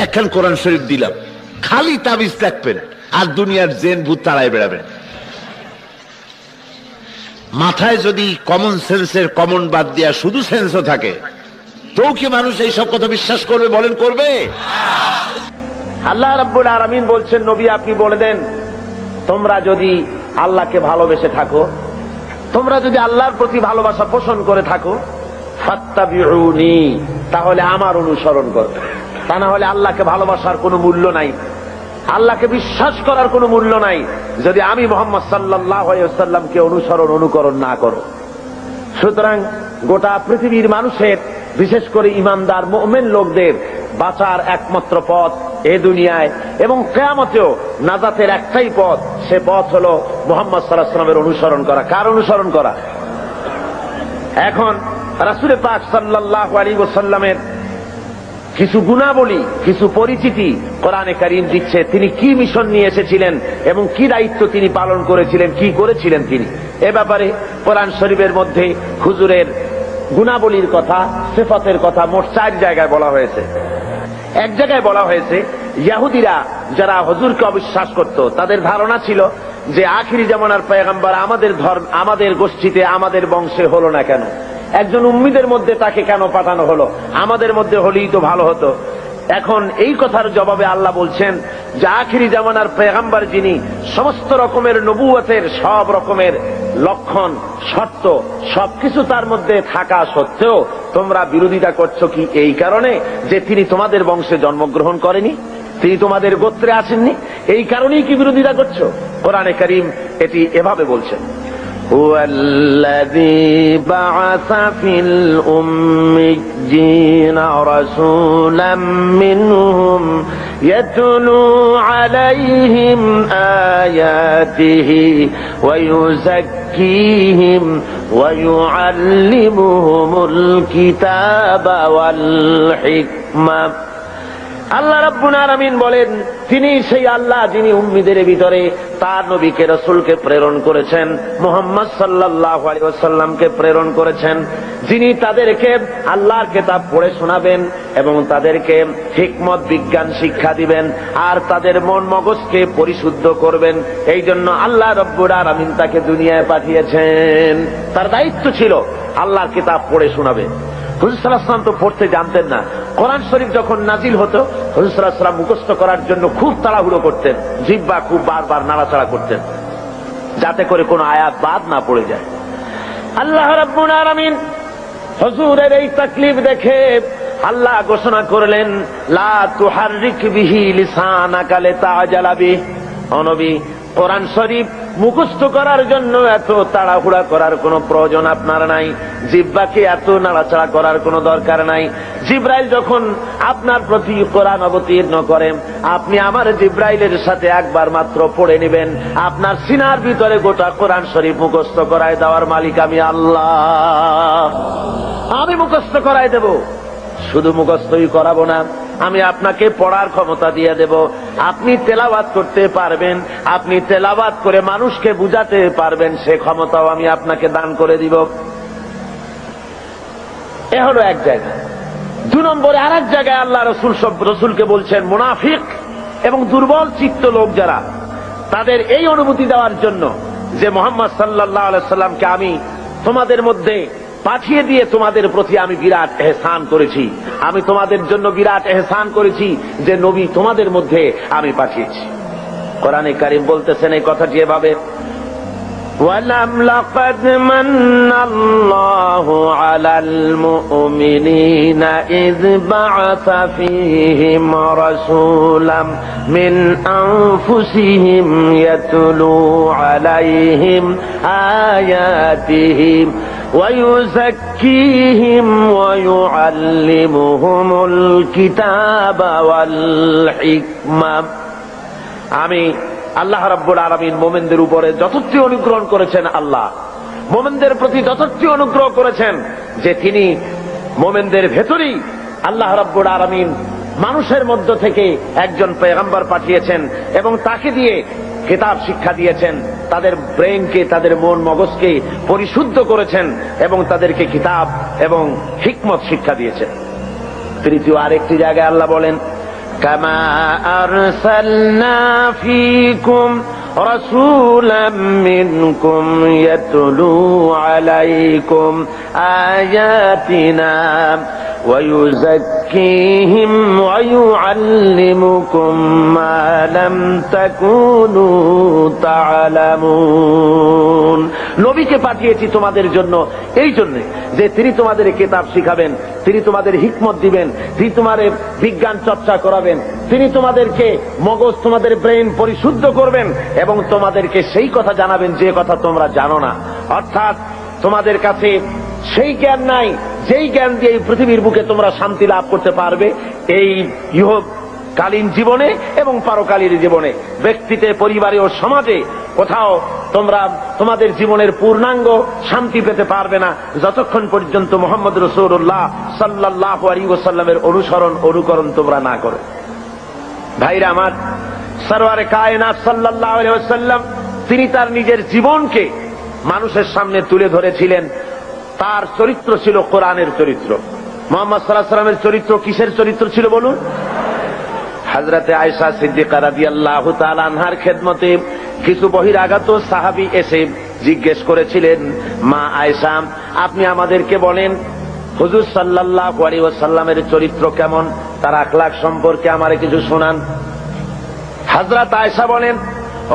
Speaker 2: একখান কোরআন শরীফ দিলাম, খালি তাবিজ রাখবেন আর দুনিয়ার জেন ভূত তাড়ায় বেড়াবেন। মাথায় যদি কমন সেন্সের কমন বাদ দিয়া শুধু সেন্সও থাকে, তো কি মানুষ এইসব কথা বিশ্বাস করবে? বলেন করবে?
Speaker 1: আল্লাহ রাব্বুল আলামিন বলছেন, নবী আপনি বলে দেন, তোমরা যদি আল্লাহকে ভালোবেসে থাকো, তোমরা যদি আল্লাহর প্রতি ভালোবাসা পোষণ করে থাকো, ফাত্তাবিউনি, তাহলে আমার অনুসরণ করবে। তা না হলে আল্লাহকে ভালোবাসার কোনো মূল্য নাই, আল্লাহকে বিশ্বাস করার কোনো মূল্য নাই যদি আমি মুহাম্মদ সাল্লাল্লাহু আলাইহি ওয়াসাল্লামকে অনুকরণ না করো। সুতরাং গোটা পৃথিবীর মানুষের, বিশেষ করে ইমানদার মুমিন লোকদের বাঁচার একমাত্র পথ এ দুনিয়ায় এবং কিয়ামতেও নাজাতের একটাই পথ, সে পথ হলো মুহাম্মদ সাল্লাল্লাহু আলাইহি ওয়াসাল্লামের অনুসরণ করা। কার অনুসরণ করা? এখন রাসূল পাক সাল্লাল্লাহু আলাইহি ওয়াসাল্লামের কিছু গুণাবলী, কিছু পরিচিতি কোরআনে কারীম দিচ্ছে। তিনি কি মিশন নিয়ে এসেছিলেন এবং কি দায়িত্ব তিনি পালন করেছিলেন, কি করেছিলেন তিনি, এ ব্যাপারে কোরআন শরীফের মধ্যে হুজুরের গুণাবলীর কথা, সিফাতের কথা মোট 4 জায়গায় বলা হয়েছে। এক জায়গায় বলা হয়েছে, ইহুদিরা যারা হুজুরকে অবিশ্বাস করত, তাদের ধারণা ছিল যে আখিরি জামানার পয়গম্বর আমাদের গোষ্ঠীতে, আমাদের বংশে হলো না কেন, একজন উম্মীদের মধ্যে তাকে কেন পাঠানো হলো, আমাদের মধ্যে হলেই তো ভালো হতো। এখন এই কথার জবাবে আল্লাহ বলছেন যে আখিরি জামানার পয়গম্বর যিনি, সমস্ত রকমের নবুয়তের সব রকমের লক্ষণ, শর্ত সবকিছু তার মধ্যে থাকা সত্ত্বেও তোমরা বিরোধিতা করছো কি এই কারণে যে তিনি তোমাদের বংশে জন্মগ্রহণ করেনি, তিনি তোমাদের গোত্রে আসেননি, এই কারণেই কি বিরোধিতা করছো? কোরআনে কারীম এটি এভাবে বলছেন, هو الذي بعث في الأميين رسولا منهم يتلو عليهم آياته ويزكيهم ويعلمهم الكتاب والحكمة। আল্লাহ রাব্বুল আলামিন বলেন, তিনি সেই আল্লাহ যিনি উম্মীদের ভিতরে তার নবীকে রাসূলকে প্রেরণ করেছেন, মুহাম্মদ সাল্লাল্লাহু আলাইহি ওয়াসাল্লামকে প্রেরণ করেছেন, যিনি তাদেরকে আল্লাহর কিতাব পড়ে শোনাবেন এবং তাদেরকে হিকমত বিজ্ঞান শিক্ষা দিবেন আর তাদের মন মগজকে পরিশুদ্ধ করবেন। এই জন্য আল্লাহ রাব্বুল আলামিন তাকে দুনিয়ায় পাঠিয়েছেন। তার দায়িত্ব ছিল আল্লাহর কিতাব পড়ে শোনাবে। হুজুর সাল্লাল্লাহু আলাইহি ওয়াসাল্লাম তো পড়তে জানতেন না। কোরআন শরীফ যখন নাজিল হতো, হুজুর সাল্লাল্লাহু আলাইহি ওয়াসাল্লাম মুখস্থ করার জন্য খুব তাড়াহুড়ো করতেন, জিহ্বা খুব বারবার নাড়াচাড়া করতেন যাতে করে কোনো আয়াত বাদ না পড়ে যায়। আল্লাহ রাব্বুল আলামিন হুজুরের এই তাকলিফ দেখে আল্লাহ ঘোষণা করলেন, লা তুহাররিক বিহি লিসানাকা লিতাআজালা বিহি। ও নবী, কোরআন শরীফ মুখস্থ করার জন্য এত তাড়াহুড়া করার কোনো প্রয়োজন আপনার নাই, জিহ্বাকে এত নাড়াচাড়া করার কোনো দরকার নাই। জিবরাইল যখন আপনার প্রতি কোরআন অবতীর্ণ করেন, আপনি আমার জিবরাইলের সাথে একবার মাত্র পড়ে নেবেন, আপনার সিনার ভিতরে গোটা কোরআন শরীফ মুখস্থ করায় দেওয়ার মালিক আমি আল্লাহ। আমি মুখস্থ করায় দেব, শুধু মুখস্থই করাবো না, আমি আপনাকে পড়ার ক্ষমতা দিয়ে দেব। আপনি তেলাওয়াত করতে পারবেন, আপনি তেলাওয়াত করে মানুষকে বুঝাতে পারবেন, সে ক্ষমতাও আমি আপনাকে দান করে দিব। এ হলো এক জায়গা। 2 নম্বরে আরেক জায়গায় আল্লাহ রসুলকে বলছেন, মুনাফিক এবং দুর্বল চিত্ত লোক যারা, তাদের এই অনুভূতি দেওয়ার জন্য যে মুহাম্মদ সাল্লাল্লাহু আলাইহি সাল্লামকে আমি তোমাদের মধ্যে পাঠিয়ে দিয়ে তোমাদের প্রতি আমি বিরাট এহসান করেছি, আমি তোমাদের জন্য বিরাট এহসান করেছি যে নবী তোমাদের মধ্যে আমি পাঠিয়েছি। কোরআনে কারীম বলতেছেন এই কথাটি এভাবে, ওয়ালাম লাকাদ মান্নাল্লাহু আলাল মুমিনিনা ইয বা'আসা ফীহিম রাসূলাম মিন আনফুসিহিম ইয়াতলু আলাইহিম আয়াতিহি ويزكيهم ويعلمهم الكتاب والحكمة। আমি আল্লাহ রাব্বুল আলামিন মুমিনদের উপরে যথার্থ অনুগ্রহ করেছেন, আল্লাহ মুমিনদের প্রতি যথার্থ অনুগ্রহ করেছেন যে তিনি মুমিনদের ভেতরেই আল্লাহ রাব্বুল আলামিন মানুষের মধ্য থেকে একজন পয়গম্বর পাঠিয়েছেন এবং তাকে দিয়ে কিতাব শিক্ষা দিয়েছেন, তাদের ব্রেনকে, তাদের মন মগজকে পরিশুদ্ধ করেছেন এবং তাদেরকে কিতাব এবং হিকমত শিক্ষা দিয়েছেন। তৃতীয় আরেকটি জায়গায় আল্লাহ বলেন, কামা আরসালনা ফীকুম রাসূলাম মিনকুম ইয়াতলু আলাইকুম আয়াতিনা ويزكيهم ويعلمكم ما لم تكونوا تعلمون। নবীকে পাঠিয়েছি তোমাদের জন্য এই জন্য যে তিনি তোমাদের কিতাব শিখাবেন, তিনি তোমাদের হিকমত দিবেন, তিনি তোমাদের বিজ্ঞান চর্চা করাবেন, তিনি তোমাদেরকে মগজ, তোমাদের ব্রেন পরিশুদ্ধ করবেন এবং তোমাদেরকে সেই কথা জানাবেন যে কথা তোমরা জানো না। অর্থাৎ তোমাদের কাছে সেই জ্ঞান নাই যেই জ্ঞান দিয়ে এই পৃথিবীর বুকে তোমরা শান্তি লাভ করতে পারবে এই ইহকালীন জীবনে এবং পারকালীন জীবনে, ব্যক্তিতে, পরিবারে ও সমাজে কোথাও তোমরা তোমাদের জীবনের পূর্ণাঙ্গ শান্তি পেতে পারবে না যতক্ষণ পর্যন্ত মুহাম্মদ রাসূলুল্লাহ সাল্লাল্লাহু আলাইহি ওয়াসাল্লামের অনুকরণ তোমরা না করো। ভাইরা আমার, সরওয়ারে কায়নাত সাল্লাল্লাহু আলাইহি ওয়াসাল্লাম তিনি তার নিজের জীবনকে মানুষের সামনে তুলে ধরেছিলেন। তার চরিত্র ছিল কোরআনের চরিত্র। মুহাম্মদ সাল্লাল্লাহু আলাইহি ওয়াসাল্লামের চরিত্র কিসের চরিত্র ছিল বলুন? হযরতে আয়েশা সিদ্দিকা রাদিয়াল্লাহু তাআলা আনহার খেদমতে কিছু বহিরাগত সাহাবী এসে জিজ্ঞেস করেছিলেন, মা আয়েশা, আপনি আমাদেরকে বলেন হুজুর সাল্লাল্লাহু আলাইহি ওয়াসাল্লামের চরিত্র কেমন, তার আখলাক সম্পর্কে আমারে কিছু শোনান। হযরত আয়েশা বলেন,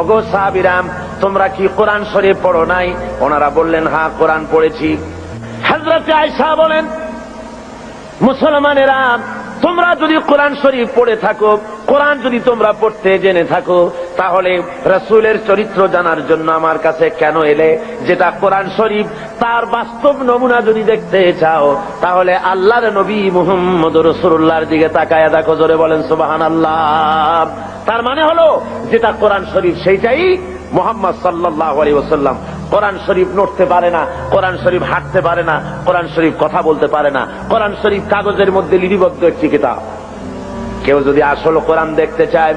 Speaker 1: ওগো সাহাবীরা, তোমরা কি কোরআন শরীফ পড়ো নাই? ওনারা বললেন, হ্যাঁ কোরআন পড়েছি। হযরত আয়েশা বলেন, মুসলমানেরা, তোমরা যদি কোরআন শরীফ পড়ে থাকো, কোরআন যদি তোমরা পড়তে জেনে থাকো, তাহলে রাসূলের চরিত্র জানার জন্য আমার কাছে কেন এলে? যেটা কোরআন শরীফ তার বাস্তব নমুনা যদি দেখতে চাও তাহলে আল্লাহর নবী মুহাম্মদ রাসূলুল্লাহর দিকে তাকায়া দেখো। জোরে বলেন সুবহানাল্লাহ। তার মানে হলো যেটা কোরআন শরীফ সেইটাই মুহাম্মদ সাল্লাল্লাহু আলাইহি ওয়াসাল্লাম। কোরআন শরীফ নড়তে পারে না, কোরআন শরীফ হাঁটতে পারে না, কোরআন শরীফ কথা বলতে পারে না, কোরআন শরীফ কাগজের মধ্যে লিপিবদ্ধ একটি কিতাব। কেউ যদি আসল কোরআন দেখতে চায়,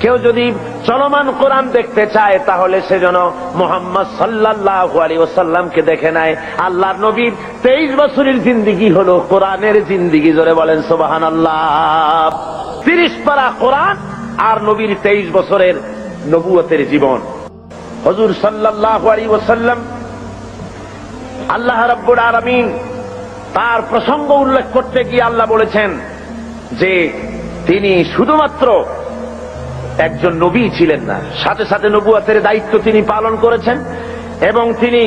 Speaker 1: কেউ যদি চলমান কোরআন দেখতে চায়, তাহলে সে যেন মুহাম্মদ সাল্লাল্লাহু আলাইহি ওয়াসাল্লামকে দেখে নেয়। আল্লাহর নবীর 23 বছরের জিন্দেগি হলো কোরআনের জিন্দেগি। জোরে বলেন সুবহানাল্লাহ। 30 পারা কোরআন আর নবীর 23 বছরের নবুয়তের জীবন। হুজুর সাল্লাল্লাহু আলাইহি ওয়াসাল্লাম, আল্লাহ রাব্বুল আলামিন তার প্রসঙ্গ উল্লেখ করতে গিয়ে আল্লাহ বলেছেন যে তিনি শুধুমাত্র একজন নবী ছিলেন না, সাথে সাথে নবুয়তের দায়িত্ব তিনি পালন করেছেন এবং তিনি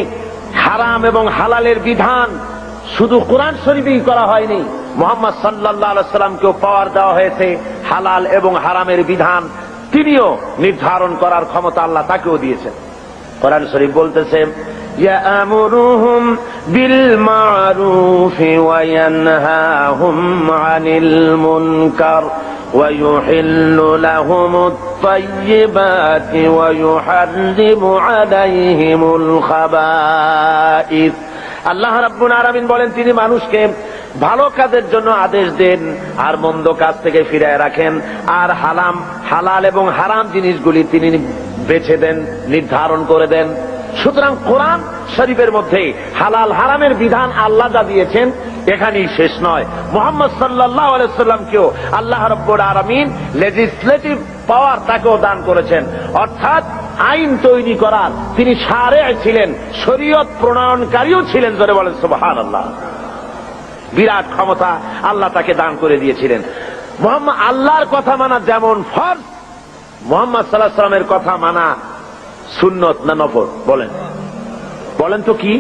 Speaker 1: হারাম এবং হালালের বিধান শুধু কোরআন শরীফেই করা হয়নি, মুহাম্মদ সাল্লাল্লাহু আলাইহি ওয়াসাল্লামকেও পাওয়ার দেওয়া হয়েছে হালাল এবং হারামের বিধান তিনিও নির্ধারণ করার ক্ষমতা আল্লাহ তাকেও দিয়েছেন। কোরআন শরীফ বলতেছে, ইয়ামুরুহুম বিল মারুফি ওয়া ইয়ানহাহুম আনিল মুনকার ওয়া ইউহিল্লু লাহুমুত তাইয়্যিবাতি ওয়া ইউহাররিমু আলাইহিমুল খাবাইস। আল্লাহ রাব্বুল আলামিন বলেন তিনি মানুষকে ভালো কাজের জন্য আদেশ দেন আর মন্দ কাজ থেকে ফিরায় রাখেন, আর হালাল এবং হারাম জিনিসগুলি তিনি বেছে দেন, নির্ধারণ করে দেন। সুতরাং কোরআন শরীফের মধ্যে হালাল হারামের বিধান আল্লাহ যা দিয়েছেন এখানেই শেষ নয়। মুহাম্মদ সাল্লাল্লাহু আলাইহি ওয়াসাল্লামকেও আল্লাহ রাব্বুল আলামিন লেজিসলেটিভ পাওয়ার তাকেও দান করেছেন, অর্থাৎ আইন তৈরি করার তিনি শারে ছিলেন, শরীয়ত প্রণয়নকারীও ছিলেন। জোরে বলেন সুবহানাল্লাহ। বিরাট ক্ষমতা আল্লাহ তাকে দান করে দিয়েছিলেন। মুহাম্মদ আল্লাহর কথা মানা যেমন ফরজ, মুহাম্মদ সাল্লাল্লাহু আলাইহি ওয়াসাল্লামের কথা মানা সুন্নত না নফল? বলেন তো কি?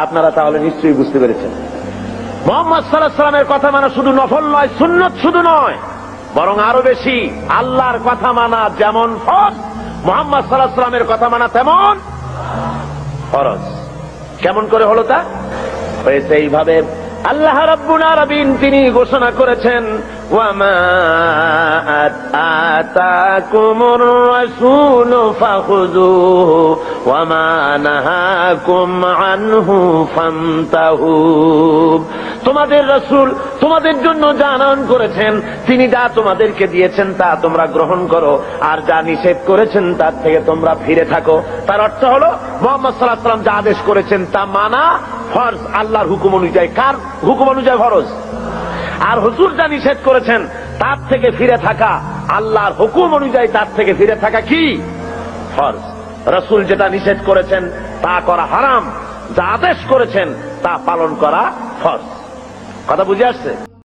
Speaker 1: আপনারা তাহলে নিশ্চয়ই বুঝতে পেরেছেন। মুহাম্মদ সাল্লাল্লাহু আলাইহি ওয়াসাল্লামের কথা মানা শুধু নফল নয়, সুন্নত শুধু নয়, বরং আরো বেশি। আল্লাহর কথা মানা যেমন ফরজ, মুহাম্মদ সাল্লাল্লাহু আলাইহি ওয়াসাল্লামের কথা মানা তেমন ফরজ। কেমন করে হলো তা? হয়েছে এইভাবে, আল্লাহ রাব্বুল আলামিন তিনি ঘোষণা করেছেন, ওয়ামা আতাকুমুর রাসূলু ফাখুযুহু ওয়ামা নাহাকুম আনহু ফান্তাহু। তোমাদের রাসূল তোমাদের জন্য যা আনয়ন করেছেন, তিনি যা তোমাদেরকে দিয়েছেন তা তোমরা গ্রহণ করো, আর যা নিষেধ করেছেন তার থেকে তোমরা ফিরে থাকো। তার অর্থ হলো মুহাম্মদ সাল্লাল্লাহু আলাইহি ওয়াসাল্লাম যা আদেশ করেছেন তা মানা ফরজ, আল্লাহর হুকুম অনুযায়ী। কার হুকুম অনুযায়ী ফরজ? আর হুজুর যা নিষেধ করেছেন তার থেকে ফিরে থাকা, আল্লাহর হুকুম অনুযায়ী তার থেকে ফিরে থাকা কি? ফরজ। রাসূল যেটা নিষেধ করেছেন তা করা হারাম, যা আদেশ করেছেন তা পালন করা ফরজ। কথা বুঝে আসছে?